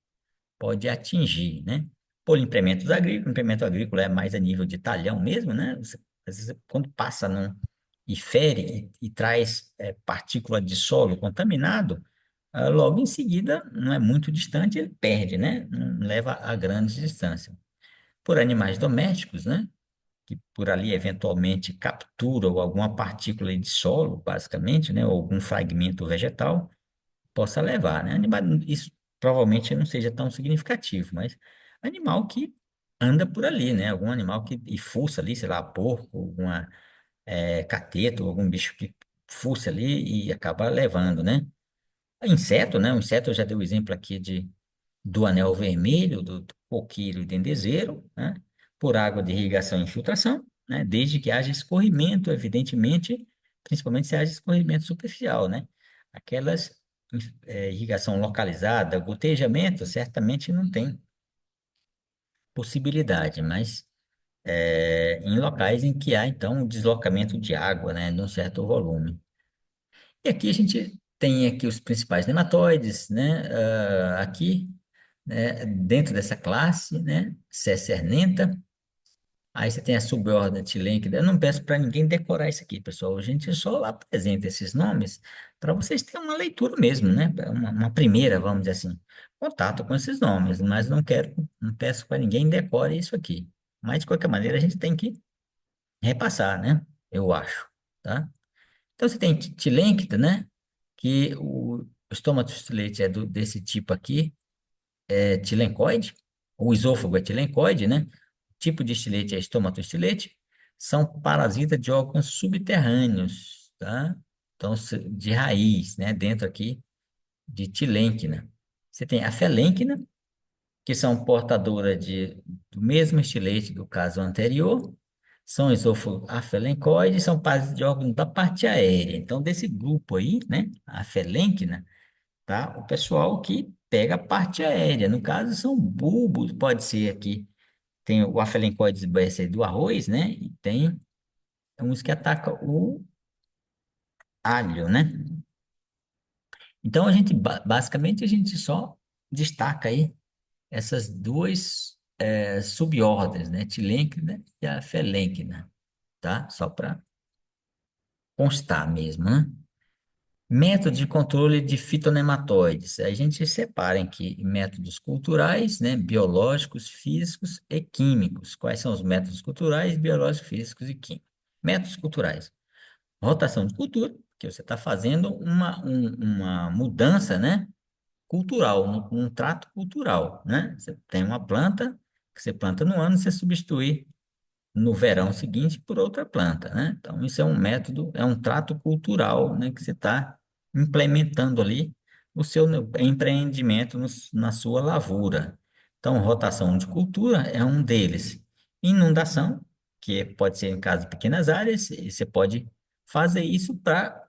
atingir, né? Por implementos agrícolas, implemento agrícola é mais a nível de talhão mesmo, né? Às vezes, quando passa e fere e traz partícula de solo contaminado, logo em seguida, não é muito distante, ele perde, né? Não leva a grandes distâncias. Por animais domésticos, né, que por ali eventualmente capturam alguma partícula de solo, basicamente, né, ou algum fragmento vegetal, possa levar, né? Isso provavelmente não seja tão significativo, mas animal que anda por ali, né? Algum animal e fuça ali, sei lá, porco, alguma cateto, algum bicho que fuça ali e acaba levando, né? Inseto, né? O inseto eu já dei o exemplo aqui do anel vermelho, do coqueiro e dendezeiro, né? Por água de irrigação e infiltração, né? Desde que haja escorrimento, evidentemente, principalmente se haja escorrimento superficial, né? Aquelas irrigação localizada, gotejamento, certamente não tem possibilidade, mas em locais em que há, então, um deslocamento de água, né? Num certo volume. E aqui a gente tem aqui os principais nematóides, né? Aqui, né, dentro dessa classe, né, Cessernenta. Aí você tem a subordem Tilênquida. Eu não peço para ninguém decorar isso aqui, pessoal. A gente só apresenta esses nomes para vocês terem uma leitura mesmo, né? Uma primeira, vamos dizer assim, contato com esses nomes, mas não peço para ninguém decore isso aqui. Mas, de qualquer maneira, a gente tem que repassar, né? Eu acho, tá? Então, você tem Tilênquida, né? Que o estomatostilete é desse tipo aqui, tilencoide, o esôfago é tilencoide, né? O tipo de estilete é estomatostilete, são parasitas de órgãos subterrâneos, tá? Então, de raiz, né? Dentro aqui de tilênquina. Você tem a felênquina, que são portadoras do mesmo estilete do caso anterior, são esôfago afelencoide, são parasitas de órgãos da parte aérea. Então, desse grupo aí, né? A felênquina, tá? O pessoal que pega a parte aérea, no caso são bulbos, pode ser aqui tem o Aphelencoides esse do arroz, né? E tem uns que atacam o alho, né? Então, basicamente, a gente só destaca aí essas duas subordens, né? Tilênquida e a felênquida, tá? Só para constar mesmo, né? Método de controle de fitonematóides. A gente separa aqui métodos culturais, né? Biológicos, físicos e químicos. Quais são os métodos culturais, biológicos, físicos e químicos? Métodos culturais. Rotação de cultura, que você está fazendo uma mudança, né? Cultural, um trato cultural, né? Você tem uma planta que você planta no ano, você substitui no verão seguinte por outra planta, né? Então, isso é um método, é um trato cultural, né, que você está implementando ali o seu empreendimento na sua lavoura. Então, rotação de cultura é um deles. Inundação, que pode ser em caso de pequenas áreas, e você pode fazer isso para,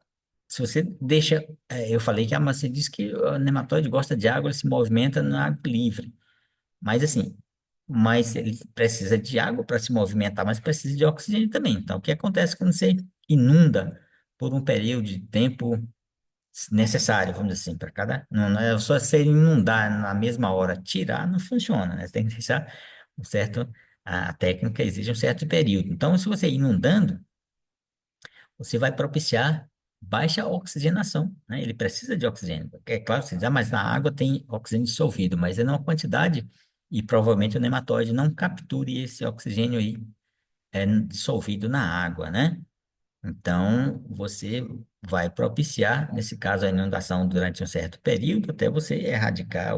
se você deixa, eu falei que você disse que o nematóide gosta de água, ele se movimenta na água livre. Mas assim, mas ele precisa de água para se movimentar, mas precisa de oxigênio também. Então, o que acontece quando você inunda por um período de tempo necessário, vamos dizer assim, para cada. Não é só você inundar na mesma hora, tirar, não funciona, né? Você tem que deixar um certo. A técnica exige um certo período. Então, se você ir inundando, você vai propiciar baixa oxigenação, né? Ele precisa de oxigênio. É claro, você diz, mas na água tem oxigênio dissolvido, mas é numa quantidade e provavelmente o nematóide não capture esse oxigênio aí dissolvido na água, né? Então, você vai propiciar, nesse caso, a inundação durante um certo período, até você erradicar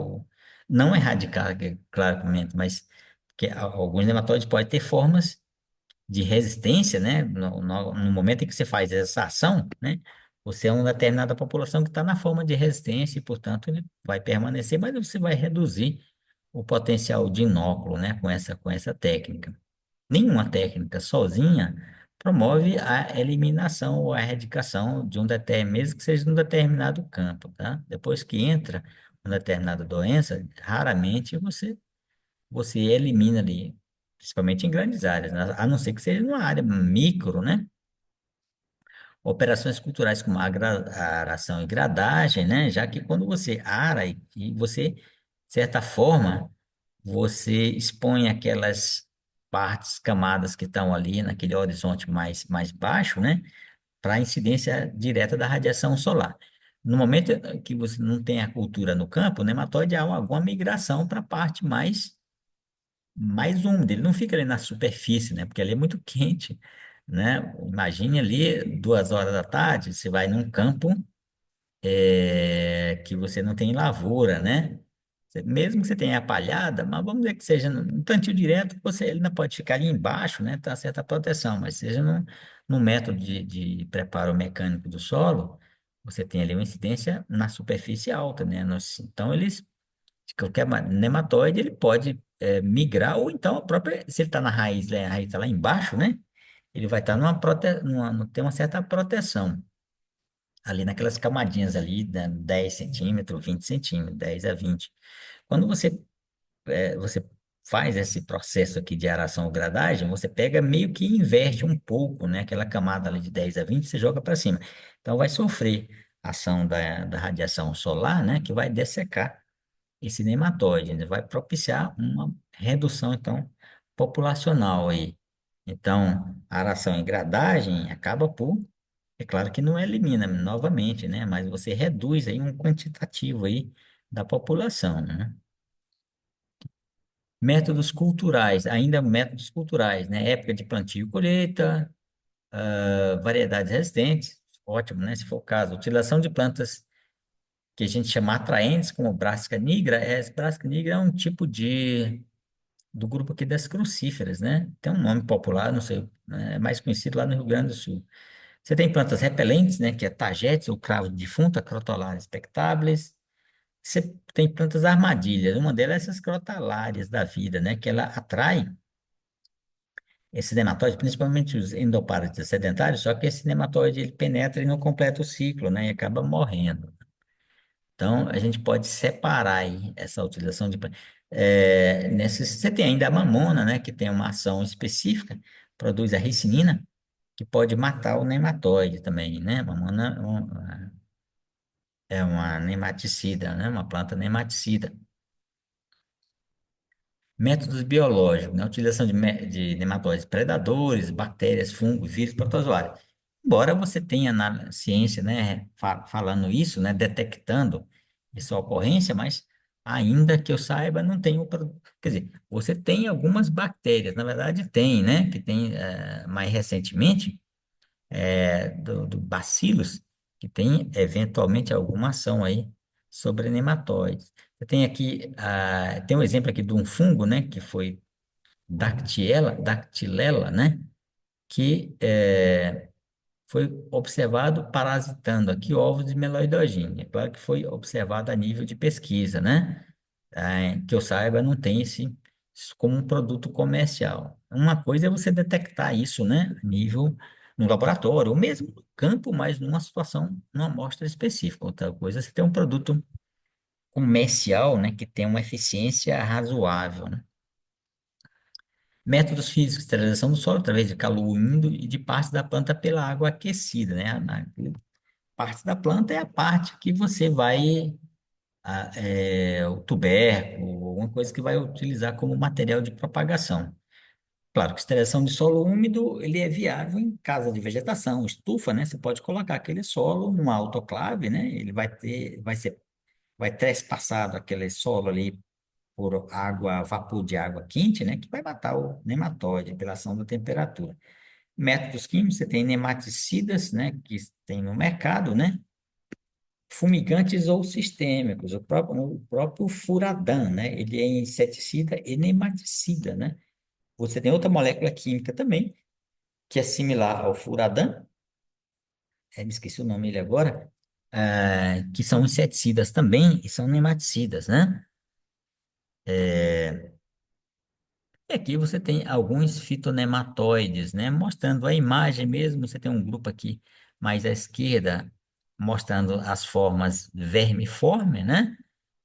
não erradicar, claramente, mas que alguns nematóides podem ter formas de resistência, né? No momento em que você faz essa ação, né? Você é uma determinada população que está na forma de resistência e, portanto, ele vai permanecer, mas você vai reduzir o potencial de inóculo, né? Com essa técnica. Nenhuma técnica sozinha promove a eliminação ou a erradicação de um determinado, mesmo que seja de um determinado campo, tá? Depois que entra uma determinada doença, raramente você elimina ali, principalmente em grandes áreas, né? A não ser que seja numa área micro, né? Operações culturais como aração e gradagem, né? Já que quando você ara e você, de certa forma, você expõe aquelas partes, camadas que estão ali naquele horizonte mais baixo, né? Para a incidência direta da radiação solar. No momento que você não tem a cultura no campo, o nematóide há alguma migração para a parte mais úmido, ele não fica ali na superfície, né? Porque ali é muito quente, né? Imagine ali 2 horas da tarde, você vai num campo que você não tem lavoura, né? Mesmo que você tenha a palhada, mas vamos dizer que seja um plantio direto, você ele ainda pode ficar ali embaixo, né? Tá certa proteção, mas seja no método de preparo mecânico do solo, você tem ali uma incidência na superfície alta, né? Então, eles de qualquer nematóide, ele pode migrar, ou então se ele está na raiz, né, a raiz está lá embaixo, né? Ele vai estar tem uma certa proteção ali naquelas camadinhas ali, né, 10 centímetros, 20 centímetros, 10 a 20. Quando você faz esse processo aqui de aração ou gradagem, você pega meio que inverte um pouco, né? Aquela camada ali de 10 a 20, você joga para cima. Então vai sofrer a ação da radiação solar, né? Que vai dessecar esse nematóide, né? Vai propiciar uma redução, então, populacional aí. Então, a aração em gradagem acaba por, é claro que não elimina novamente, né? Mas você reduz aí um quantitativo aí da população, né? Métodos culturais, ainda métodos culturais, né? Época de plantio e colheita, variedades resistentes, ótimo, né? Se for o caso, utilização de plantas que a gente chama atraentes, como Brassica nigra. Brassica nigra é um tipo do grupo aqui das crucíferas, né? Tem um nome popular, não sei, né? É mais conhecido lá no Rio Grande do Sul. Você tem plantas repelentes, né? Que é Tagetes, ou cravo de defunta, Crotalaria spectabilis. Você tem plantas armadilhas, uma delas é essas crotalárias da vida, né? Que ela atrai esses nematóides, principalmente os endoparásitos sedentários, só que esse nematóide ele penetra e não completa o ciclo, né? E acaba morrendo. Então, a gente pode separar aí essa utilização de... você tem ainda a mamona, né, que tem uma ação específica, produz a ricinina, que pode matar o nematóide também, né? A mamona é uma nematicida, né? Uma planta nematicida. Métodos biológicos, né? Utilização de nematóides predadores, bactérias, fungos, vírus, protozoários. Embora você tenha na ciência, né, falando isso, né, detectando essa ocorrência, mas ainda que eu saiba, não tem outra. Quer dizer, você tem algumas bactérias, na verdade tem, né, que tem mais recentemente do bacilos, que tem eventualmente alguma ação aí sobre nematóides. Você tem aqui, tem um exemplo aqui de um fungo, né, que foi Dactylela, né, que foi observado parasitando aqui ovos de meloidogênio. É claro que foi observado a nível de pesquisa, né? Que eu saiba, não tem isso como um produto comercial. Uma coisa é você detectar isso, né? A nível no laboratório, ou mesmo no campo, mas numa situação, numa amostra específica. Outra coisa é você ter um produto comercial, né? Que tem uma eficiência razoável, né? Métodos físicos, esterilização do solo através de calor úmido e de parte da planta pela água aquecida, né? Parte da planta é a parte que você vai, o tubérculo, alguma coisa que vai utilizar como material de propagação. Claro que esterilização de solo úmido, ele é viável em casa de vegetação, estufa, né? Você pode colocar aquele solo numa autoclave, né? Ele vai trespassado aquele solo ali por água, vapor de água quente, né? Que vai matar o nematóide pela ação da temperatura. Métodos químicos, você tem nematicidas, né? Que tem no mercado, né? Fumigantes ou sistêmicos. O próprio Furadan, né? Ele é inseticida e nematicida, né? Você tem outra molécula química também, que é similar ao Furadan, me esqueci o nome dele agora, que são inseticidas também e são nematicidas, né? E aqui você tem alguns fitonematóides, né? Mostrando a imagem mesmo, você tem um grupo aqui mais à esquerda, mostrando as formas vermiforme, né?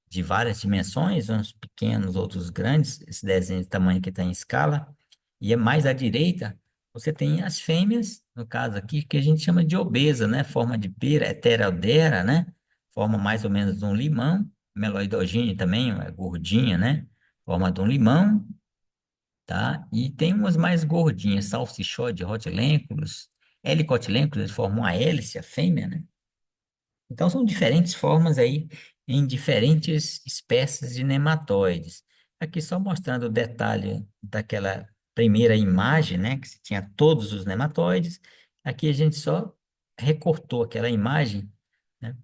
De várias dimensões, uns pequenos, outros grandes, esse desenho de tamanho que está em escala. E é mais à direita, você tem as fêmeas, no caso aqui, que a gente chama de obesa, né? Forma de pera, heterodera, né? Forma mais ou menos de um limão, meloidogênea também, é gordinha, né? Forma de um limão, tá? E tem umas mais gordinhas, salsichode, rotilenculus, helicotilenculus, eles formam uma hélice, a fêmea, né? Então, são diferentes formas aí em diferentes espécies de nematóides. Aqui só mostrando o detalhe daquela primeira imagem, né, que se tinha todos os nematóides. Aqui a gente só recortou aquela imagem, né?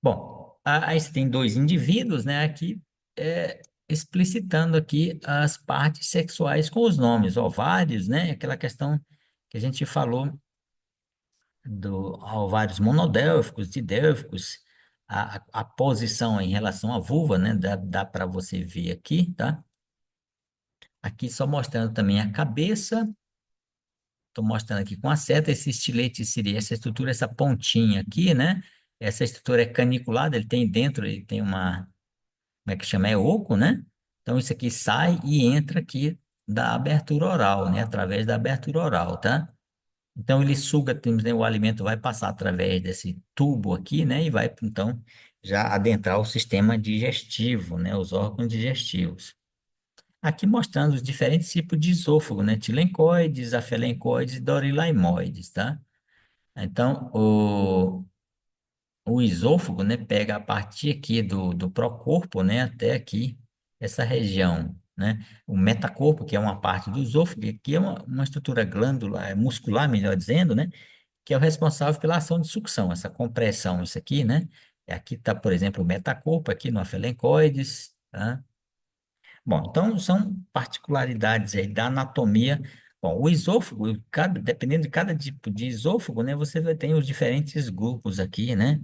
Bom, aí você tem dois indivíduos, né, aqui explicitando aqui as partes sexuais com os nomes, ovários, né, aquela questão que a gente falou ovários monodélficos, didélficos, a posição em relação à vulva, né? Dá para você ver aqui, tá? Aqui só mostrando também a cabeça. Estou mostrando aqui com a seta, esse estilete seria essa estrutura, essa pontinha aqui, né? Essa estrutura é caniculada, ele tem uma, como é que chama? É oco, né? Então isso aqui sai e entra aqui da abertura oral, né? Através da abertura oral, tá? Então, ele suga, né, o alimento vai passar através desse tubo aqui, né, e vai, então, já adentrar o sistema digestivo, né, os órgãos digestivos. Aqui mostrando os diferentes tipos de esôfago, né, tilencoides, afelencoides e dorilaimoides, tá? Então, o esôfago, né, pega a partir aqui do procorpo, né, até aqui, essa região, né? O metacorpo, que é uma parte do esôfago, que é uma estrutura glandular, muscular, melhor dizendo, né? Que é o responsável pela ação de sucção, essa compressão, isso aqui, né? Aqui está, por exemplo, o metacorpo, aqui no afelencoides, tá? Bom, então são particularidades aí da anatomia. Bom, o esôfago, dependendo de cada tipo de esôfago, né, você vai ter os diferentes grupos aqui, né?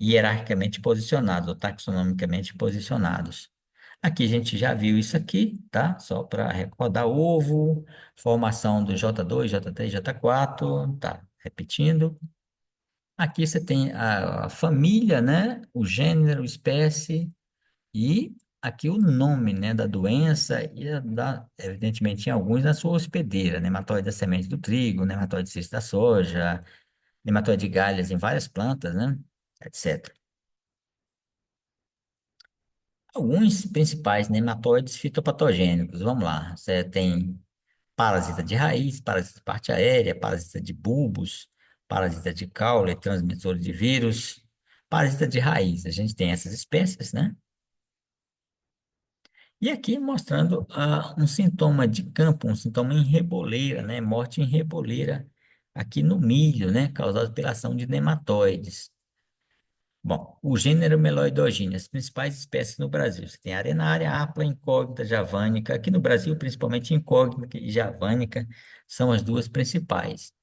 Hierarquicamente posicionados, ou taxonomicamente posicionados. Aqui a gente já viu isso aqui, tá? Só para recordar, ovo, formação do J2, J3, J4, tá? Repetindo. Aqui você tem a família, né? O gênero, espécie e aqui o nome, né, da doença e evidentemente, em alguns na sua hospedeira, nematóide da semente do trigo, nematóide cisto da soja, nematóide de galhas em várias plantas, né? Etc. Alguns principais nematóides fitopatogênicos, vamos lá. Você tem parasita de raiz, parasita de parte aérea, parasita de bulbos, parasita de caule, transmissor de vírus, parasita de raiz. A gente tem essas espécies, né? E aqui mostrando um sintoma de campo, um sintoma em reboleira, né? Morte em reboleira aqui no milho, né? Causado pela ação de nematóides. Bom, o gênero Meloidogene, as principais espécies no Brasil. Você tem arenária, apla, incógnita, javânica. Aqui no Brasil, principalmente incógnita e javânica são as duas principais.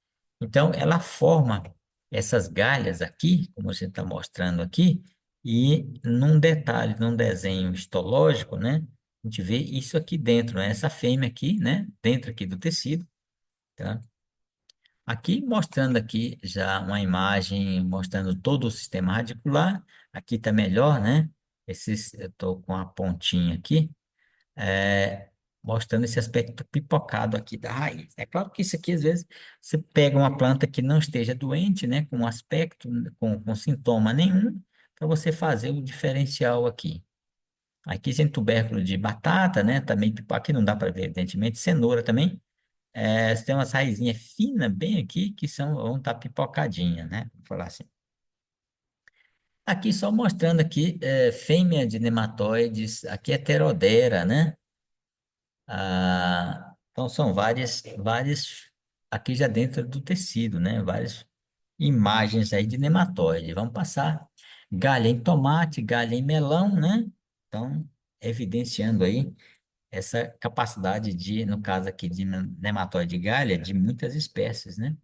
Então, ela forma essas galhas aqui, como a gente está mostrando aqui, e num detalhe, num desenho histológico, né? A gente vê isso aqui dentro, né? Essa fêmea aqui, né? Dentro aqui do tecido, tá? Aqui mostrando aqui já uma imagem mostrando todo o sistema radicular. Aqui está melhor, né? Eu estou com a pontinha aqui, é, mostrando esse aspecto pipocado aqui da raiz. É claro que isso aqui, às vezes, você pega uma planta que não esteja doente, né? Com aspecto, com sintoma nenhum, para você fazer o diferencial aqui. Aqui tem tubérculo de batata, né? Também, aqui não dá para ver, evidentemente, cenoura também. Tem umas raizinhas finas bem aqui que vão estar pipocadinhas, né? Vou falar assim. Aqui só mostrando aqui fêmea de nematóides, aqui é heterodera, né? Então são várias, aqui já dentro do tecido, né? Várias imagens aí de nematóide. Vamos passar galha em tomate, galha em melão, né? Então, evidenciando aí essa capacidade de, no caso aqui de nematóide de galha, de muitas espécies, né?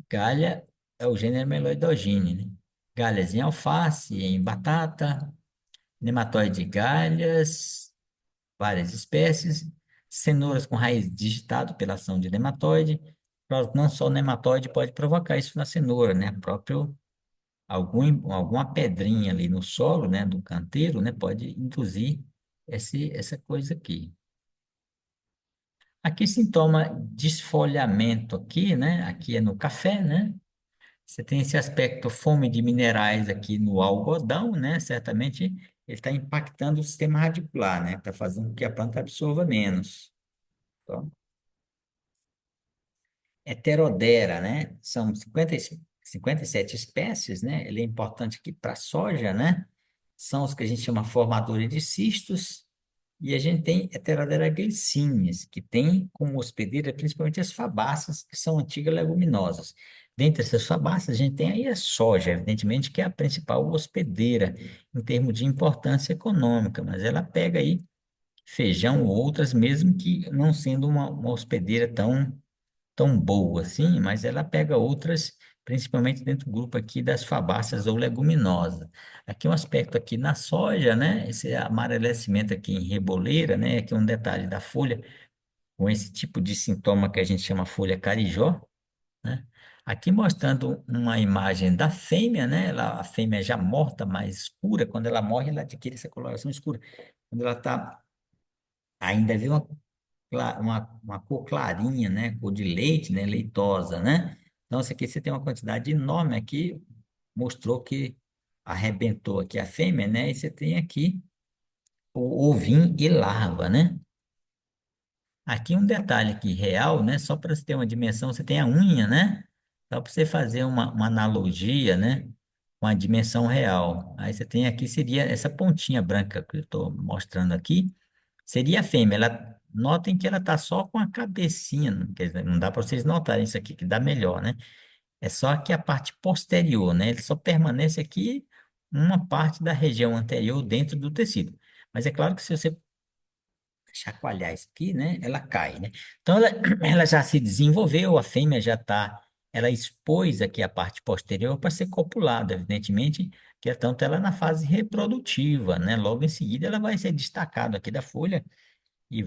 Galha é o gênero Meloidogene, né? Galhas em alface, em batata, nematóide de galhas, várias espécies, cenouras com raiz digitado pela ação de nematóide. Claro, não só o nematóide pode provocar isso na cenoura, né? Próprio alguma pedrinha ali no solo, né, do canteiro, né, pode induzir essa coisa aqui. Aqui sintoma desfolhamento aqui, né? Aqui é no café, né? Você tem esse aspecto fome de minerais aqui no algodão, né? Certamente ele está impactando o sistema radicular, né? Está fazendo com que a planta absorva menos. Então, heterodera, né? São 57 espécies, né? Ele é importante aqui para a soja, né? São os que a gente chama formadores de cistos. E a gente tem Heterodera glycines, que tem como hospedeira principalmente as fabáceas, que são antigas leguminosas. Dentre essas fabáceas, a gente tem aí a soja, evidentemente, que é a principal hospedeira em termos de importância econômica, mas ela pega aí feijão ou outras, mesmo que não sendo uma hospedeira tão boa assim, mas ela pega outras, principalmente dentro do grupo aqui das fabáceas ou leguminosas. Aqui um aspecto aqui na soja, né? Esse amarelecimento aqui em reboleira, né? Aqui um detalhe da folha, com esse tipo de sintoma que a gente chama folha carijó, né? Aqui mostrando uma imagem da fêmea, né? A fêmea já morta, mais escura, quando ela morre, ela adquire essa coloração escura. Quando ela está ainda vê uma cor clarinha, né? Cor de leite, né? Leitosa, né? Então, isso aqui você tem uma quantidade enorme aqui, mostrou que arrebentou aqui a fêmea, né? E você tem aqui o ovinho e larva, né? Aqui um detalhe aqui real, né? Só para você ter uma dimensão, você tem a unha, né? Só para você fazer uma analogia, né? Com a dimensão real. Aí você tem aqui, seria essa pontinha branca que eu estou mostrando aqui, seria a fêmea. Notem que ela está só com a cabecinha, quer dizer, não dá para vocês notarem isso aqui, que dá melhor, né? É só aqui a parte posterior, né? Ele só permanece aqui uma parte da região anterior dentro do tecido. Mas é claro que se você chacoalhar isso aqui, né? Ela cai, né? Então ela já se desenvolveu, a fêmea já está, ela expôs aqui a parte posterior para ser copulada, evidentemente, que tanto ela na fase reprodutiva, né? Logo em seguida ela vai ser destacado aqui da folha e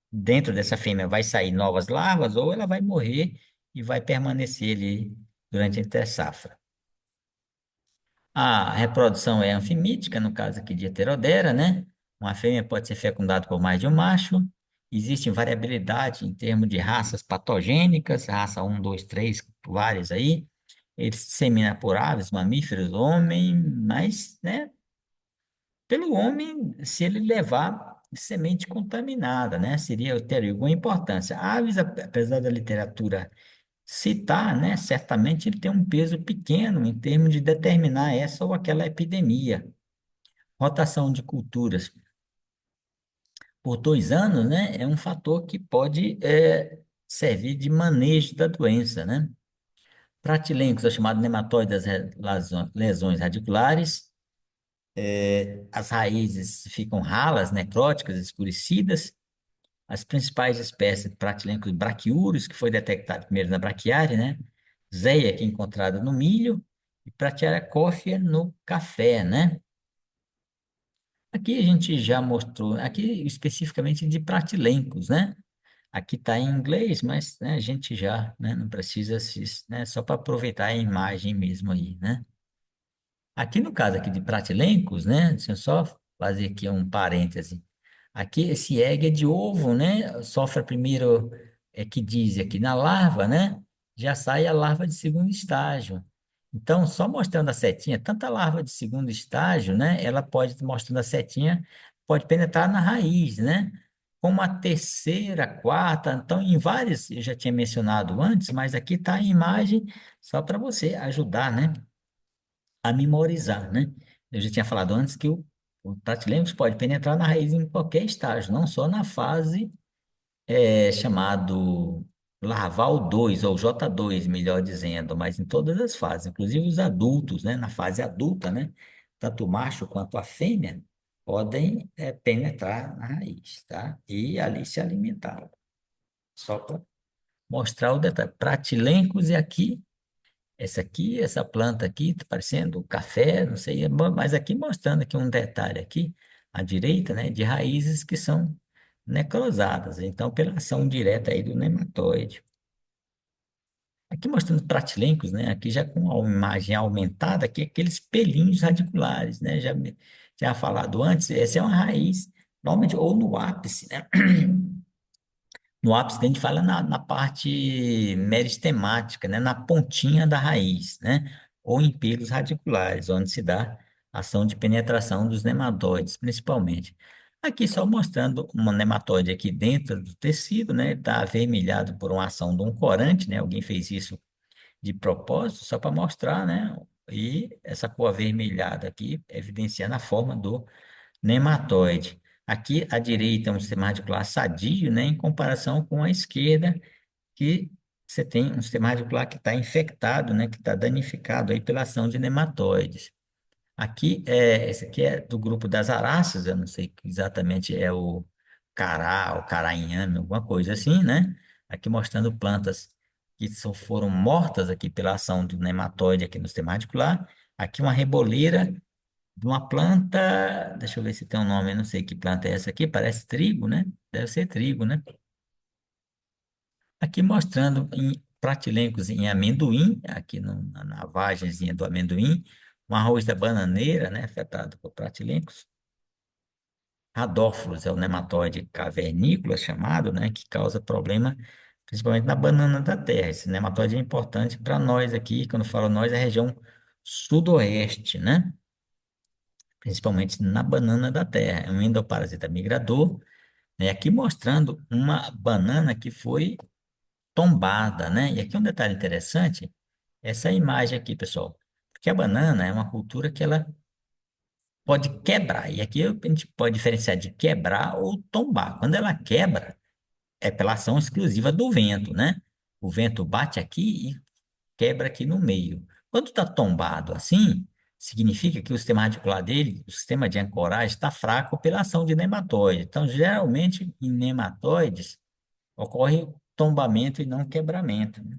dentro dessa fêmea vai sair novas larvas ou ela vai morrer e vai permanecer ali durante a entre-safra. A reprodução é anfimítica, no caso aqui de Heterodera, né? Uma fêmea pode ser fecundada por mais de um macho. Existe variabilidade em termos de raças patogênicas, raça um, 2, 3, várias aí. Ele se dissemina por aves, mamíferos, homem, mas, né, pelo homem, se ele levar semente contaminada, né, seria ter alguma importância. Aves, apesar da literatura citar, né, certamente ele tem um peso pequeno em termos de determinar essa ou aquela epidemia. Rotação de culturas por 2 anos, né, é um fator que pode servir de manejo da doença, né? Pratilencos é chamado nematóide das lesões radiculares. As raízes ficam ralas, necróticas, escurecidas. As principais espécies de Pratilencos braquiúrios, que foi detectado primeiro na braquiária, né? Zeia, que é encontrada no milho, e Pratiaria coffea no café, né? Aqui a gente já mostrou, aqui especificamente de Pratilencos, né? Aqui está em inglês, mas né, a gente já, né, não precisa, né, só para aproveitar a imagem mesmo aí, né? Aqui no caso aqui de Pratilencos, né? Deixa eu só fazer aqui um parêntese. Aqui esse egg é de ovo, né? Sofre primeiro, que diz aqui, na larva, né? Já sai a larva de segundo estágio. Então, só mostrando a setinha, tanto a larva de segundo estágio, né? Ela pode, mostrando a setinha, pode penetrar na raiz, né? Como a terceira, quarta, então em várias, eu já tinha mencionado antes, mas aqui está a imagem só para você ajudar, né? A memorizar, né? Eu já tinha falado antes que o Pratilemos pode penetrar na raiz em qualquer estágio, não só na fase chamado larval 2 ou J2, melhor dizendo, mas em todas as fases, inclusive os adultos, né? Na fase adulta, né? Tanto o macho quanto a fêmea podem penetrar na raiz, tá? E ali se alimentar. Só para mostrar o detalhe. Pratilencos e aqui essa aqui, essa planta aqui, tá parecendo café, não sei, mas aqui mostrando aqui um detalhe aqui, à direita, né, de raízes que são necrosadas, então pela ação direta aí do nematóide. Aqui mostrando pratilencos, né, aqui já com a imagem aumentada, aqui aqueles pelinhos radiculares, né, já tinha falado antes, essa é uma raiz, normalmente, ou no ápice, né, no ápice, que a gente fala na parte meristemática, né? Na pontinha da raiz, né? Ou em pelos radiculares, onde se dá ação de penetração dos nematóides, principalmente. Aqui só mostrando uma nematóide aqui dentro do tecido, né? Está avermelhado por uma ação de um corante, né? Alguém fez isso de propósito, só para mostrar, né? E essa cor avermelhada aqui evidenciando a forma do nematóide. Aqui, à direita, é um sistema radicular sadio, né, em comparação com a esquerda, que você tem um sistema radicular que está infectado, né, que está danificado aí pela ação de nematóides. Aqui, esse aqui é do grupo das aráceas, eu não sei exatamente, é o cará, o carainhame, alguma coisa assim, né? Aqui mostrando plantas que foram mortas aqui pela ação do nematóide aqui no sistema radicular. Aqui uma reboleira de uma planta, deixa eu ver se tem um nome, eu não sei que planta é essa aqui, parece trigo, né? Deve ser trigo, né? Aqui mostrando em pratilencos em amendoim, aqui na vagenzinha do amendoim, um arroz da bananeira, né? Afetado por pratilencos. Radófilos é o nematóide cavernícola chamado, né? Que causa problema principalmente na banana da terra. Esse nematóide é importante para nós aqui, quando eu falo nós, é a região sudoeste, né? Principalmente na banana da terra. É um endoparasita migrador, né? Aqui mostrando uma banana que foi tombada, né? E aqui um detalhe interessante, essa imagem aqui, pessoal, porque a banana é uma cultura que ela pode quebrar, e aqui a gente pode diferenciar de quebrar ou tombar. Quando ela quebra, é pela ação exclusiva do vento, né? O vento bate aqui e quebra aqui no meio. Quando está tombado assim, significa que o sistema radicular dele, o sistema de ancoragem, está fraco pela ação de nematóide. Então, geralmente, em nematóides, ocorre tombamento e não quebramento, né?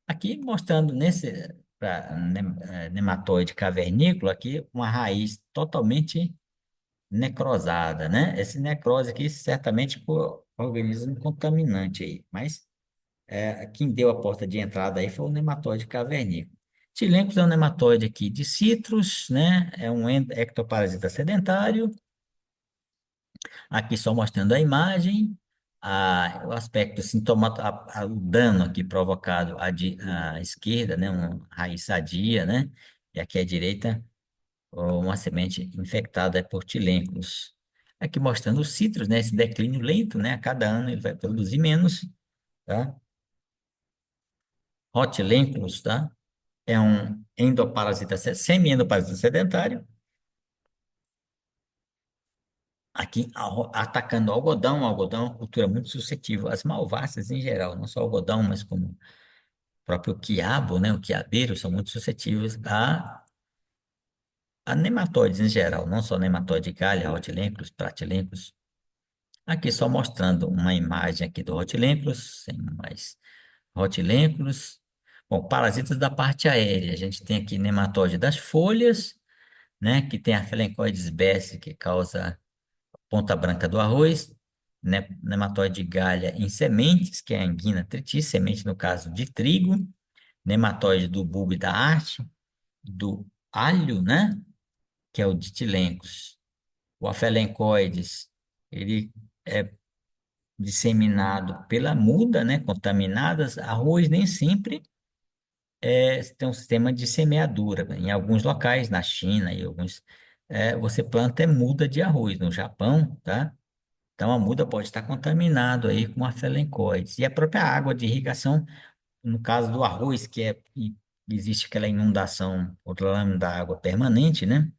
Aqui mostrando nesse nematóide cavernícola aqui uma raiz totalmente necrosada, né? Esse necrose aqui certamente por organismo contaminante aí, mas quem deu a porta de entrada aí foi o nematóide cavernícola. Tilencos é um nematóide aqui de citros, né? É um ectoparasita sedentário. Aqui só mostrando a imagem, o aspecto sintomático, o dano aqui provocado à esquerda, né? Uma raiz sadia, né? E aqui à direita, uma semente infectada por tilencos. Aqui mostrando os citros, né? Esse declínio lento, né? A cada ano ele vai produzir menos, tá? Rotilencos, tá? É um endoparasita, semi-endoparasita sedentário, aqui atacando o algodão é uma cultura muito suscetível às malváceas em geral, não só o algodão, mas como o próprio quiabo, né, o quiabeiro, são muito suscetíveis a nematóides em geral, não só nematóide de galha, rotilencos, pratilencos. Aqui só mostrando uma imagem aqui do rotilencos, sem mais rotilencos. Bom, parasitas da parte aérea, a gente tem aqui nematóide das folhas, né, que tem a Phelencoides best, que causa ponta branca do arroz, né, nematóide de galha em sementes, que é a Anguina tritis, semente no caso de trigo, nematóide do bulbo e da arte, do alho, né, que é o Ditilencos. O Aphelencoides, ele é disseminado pela muda, né, contaminadas. Arroz nem sempre tem um sistema de semeadura. Em alguns locais, na China e alguns, você planta muda de arroz. No Japão, tá? Então, a muda pode estar contaminado aí com a felencoides. E a própria água de irrigação, no caso do arroz, existe aquela inundação por lâmina da água permanente, né?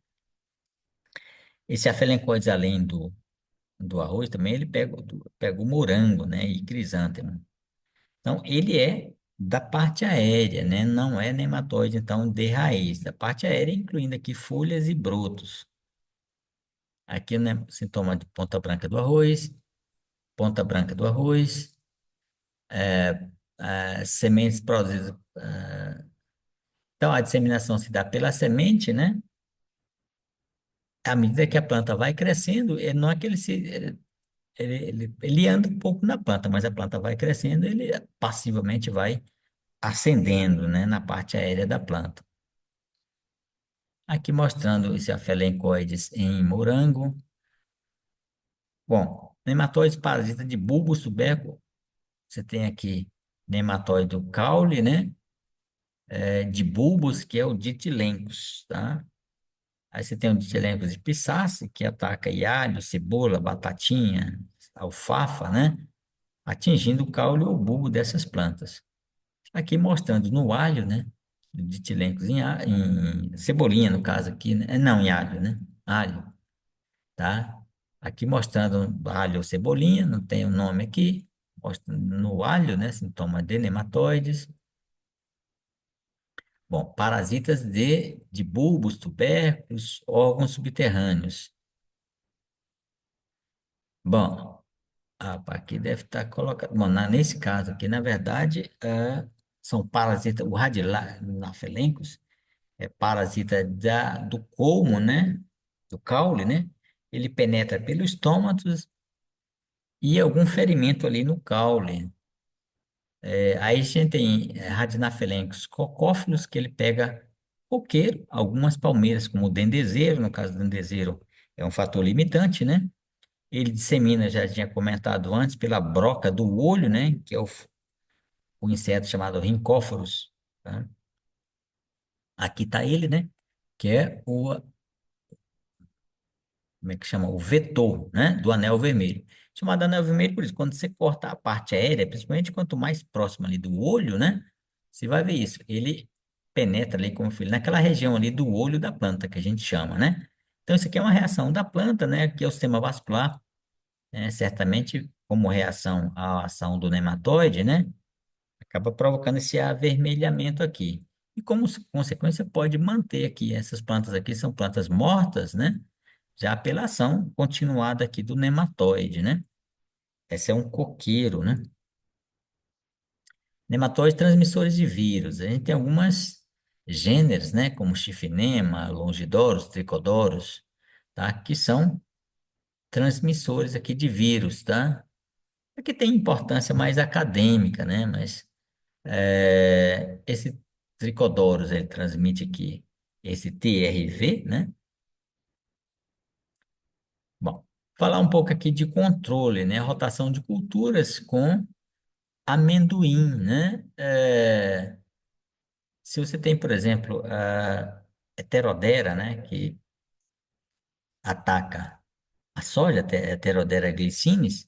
Esse afelencoides, além do arroz, também ele pega o morango, né? E crisântemo. Então, ele é da parte aérea, né? Não é nematóide, então, de raiz. Da parte aérea, incluindo aqui folhas e brotos. Aqui, né? Sintoma de ponta branca do arroz, ponta branca do arroz, sementes produzidas. Então, a disseminação se dá pela semente, né? À medida que a planta vai crescendo, não é que ele anda um pouco na planta, mas a planta vai crescendo, ele passivamente vai ascendendo, né? Na parte aérea da planta. Aqui mostrando esse afelencoides em morango. Bom, nematóides parasitas de bulbo tubérculo. Você tem aqui nematóide do caule, né? De bulbos, que é o Ditilencos, tá? Aí você tem o Ditilencos de Pisace, que ataca alho, cebola, batatinha, alfafa, né? Atingindo o caule ou bulbo dessas plantas. Aqui mostrando no alho, né? O Ditilencos em cebolinha, no caso aqui, né? Não, em alho, né? Alho, tá? Aqui mostrando alho ou cebolinha, não tem o nome aqui. Mostrando no alho, né? Sintoma de nematóides. Bom, parasitas de bulbos, tubérculos, órgãos subterrâneos. Bom, aqui deve estar colocado. Bom, nesse caso aqui, na verdade, são parasitas. O Radiolaphelengos é parasita do colmo, né? Do caule, né? Ele penetra pelo estômago e algum ferimento ali no caule. Aí a gente tem Radinaphelengos cocófilos, que ele pega coqueiro, algumas palmeiras, como o dendezeiro, no caso do dendezeiro, é um fator limitante, né? Ele dissemina, já tinha comentado antes, pela broca do olho, né? Que é o inseto chamado Rhynchophorus, tá? Aqui está ele, né? Que é como é que chama? O vetor, né? Do anel vermelho. Chamado anel vermelho por isso, quando você corta a parte aérea, principalmente quanto mais próximo ali do olho, né? Você vai ver isso. Ele penetra ali, como eu falei, naquela região ali do olho da planta, que a gente chama, né? Então, isso aqui é uma reação da planta, né? Que é o sistema vascular, né? Certamente, como reação à ação do nematóide, né? Acaba provocando esse avermelhamento aqui. E como consequência, pode manter aqui, essas plantas aqui são plantas mortas, né? Já pela ação continuada aqui do nematóide, né? Esse é um coqueiro, né? Nematóides transmissores de vírus. A gente tem algumas gêneros, né? Como Chifnema, Longidoros, Tricodoros, tá? Que são transmissores aqui de vírus, tá? Aqui tem importância mais acadêmica, né? Mas esse Tricodoros, ele transmite aqui esse TRV, né? Bom, falar um pouco aqui de controle, né? Rotação de culturas com amendoim, né? Se você tem, por exemplo, a Heterodera, né? Que ataca a soja, Heterodera glycinis,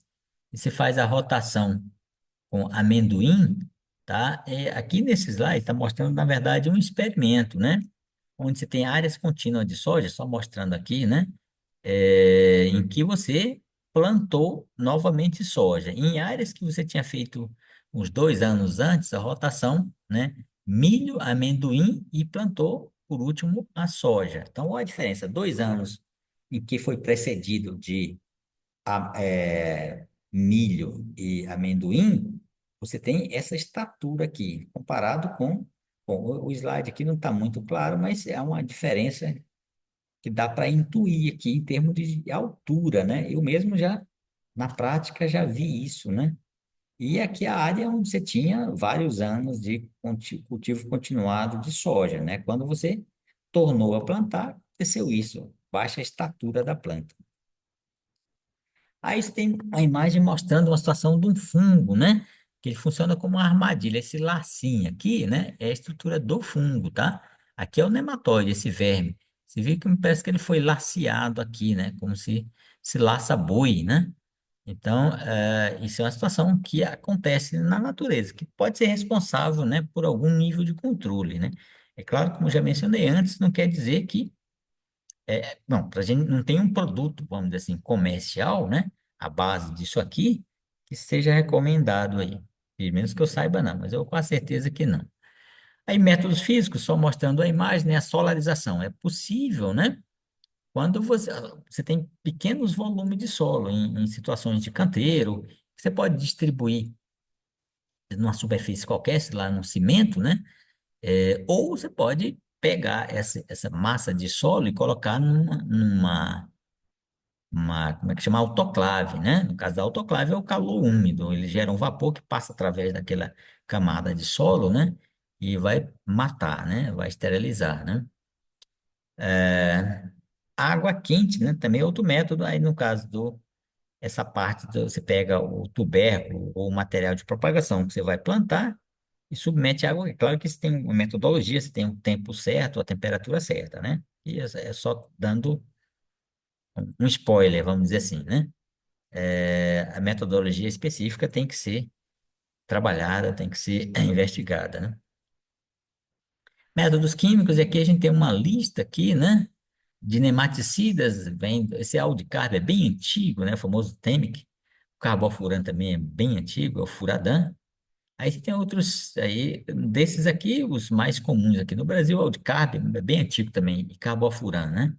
e se faz a rotação com amendoim, tá? Aqui nesse slide está mostrando, na verdade, um experimento, né? Onde você tem áreas contínuas de soja, só mostrando aqui, né? Em que você plantou novamente soja. Em áreas que você tinha feito uns 2 anos antes, a rotação, né? Milho, amendoim e plantou, por último, a soja. Então, olha a diferença. 2 anos em que foi precedido de milho e amendoim, você tem essa estatura aqui, comparado com. Bom, o slide aqui não está muito claro, mas é uma diferença que dá para intuir aqui em termos de altura, né? Eu mesmo já, na prática, já vi isso, né? E aqui a área onde você tinha vários anos de cultivo continuado de soja, né? Quando você tornou a plantar, aconteceu isso, baixa estatura da planta. Aí você tem a imagem mostrando uma situação de um fungo, né? Que ele funciona como uma armadilha. Esse lacinho aqui, né? É a estrutura do fungo, tá? Aqui é o nematóide, esse verme. Você vê que me parece que ele foi laceado aqui, né? Como se laça boi, né? Então, isso é uma situação que acontece na natureza, que pode ser responsável, né, por algum nível de controle, né? É claro, como eu já mencionei antes, não quer dizer que não, para a gente não tem um produto, vamos dizer assim, comercial, né? A base disso aqui, que seja recomendado aí. Pelo menos que eu saiba, não, mas eu com a certeza que não. Aí, métodos físicos, só mostrando a imagem, né? A solarização. É possível, né? Quando você tem pequenos volumes de solo em situações de canteiro, você pode distribuir numa superfície qualquer, sei lá, no cimento, né? Ou você pode pegar essa massa de solo e colocar como é que chama? Autoclave, né? No caso da autoclave é o calor úmido, ele gera um vapor que passa através daquela camada de solo, né? E vai matar, né? Vai esterilizar, né? É, água quente, né? Também é outro método, aí no caso essa parte, você pega o tubérculo ou o material de propagação que você vai plantar e submete água. É claro que você tem uma metodologia, você tem o tempo certo, a temperatura certa, né? E é só dando um spoiler, vamos dizer assim, né? A metodologia específica tem que ser trabalhada, tem que ser investigada, né? Métodos químicos, e aqui a gente tem uma lista aqui, né? De nematicidas, esse Aldicarb é bem antigo, né? O famoso Temic. O carbofuran também é bem antigo, é o Furadan. Aí você tem outros aí, desses aqui, os mais comuns aqui no Brasil, o Aldicarb é bem antigo também, e carbofuran, né?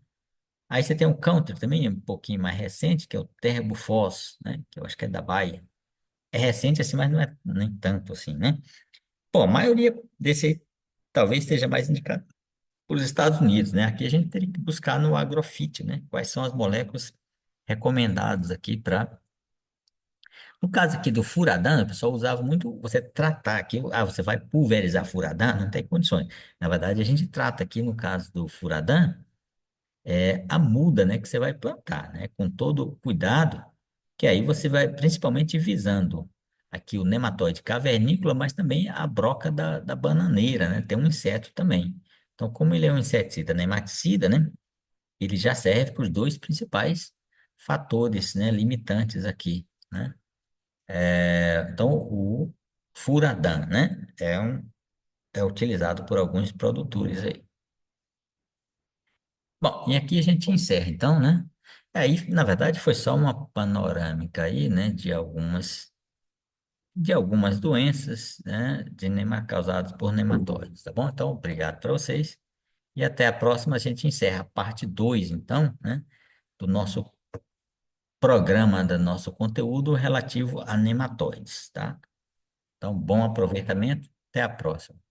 Aí você tem um counter também, um pouquinho mais recente, que é o Terbufos, né? Que eu acho que é da Baia. É recente assim, mas não é nem tanto assim, né? Bom, a maioria desse aí talvez esteja mais indicado para os Estados Unidos, né? Aqui a gente teria que buscar no agrofit, né? Quais são as moléculas recomendadas aqui para. No caso aqui do furadan, o pessoal usava muito você tratar aqui, você vai pulverizar furadan, não tem condições. Na verdade, a gente trata aqui no caso do furadan, a muda, né, que você vai plantar, né, com todo cuidado, que aí você vai principalmente visando aqui o nematóide cavernícola, mas também a broca da bananeira, né, tem um inseto também. Então, como ele é um inseticida nematicida, né, ele já serve para os dois principais fatores, né, limitantes aqui, né. Então, o furadan, né, é utilizado por alguns produtores aí. Bom, e aqui a gente encerra, então, né? Aí, na verdade, foi só uma panorâmica aí, né, de algumas doenças, né, causadas por nematóides, tá bom? Então, obrigado para vocês e até a próxima. A gente encerra a parte 2, então, né, do nosso programa, do nosso conteúdo relativo a nematóides, tá? Então, bom aproveitamento, até a próxima.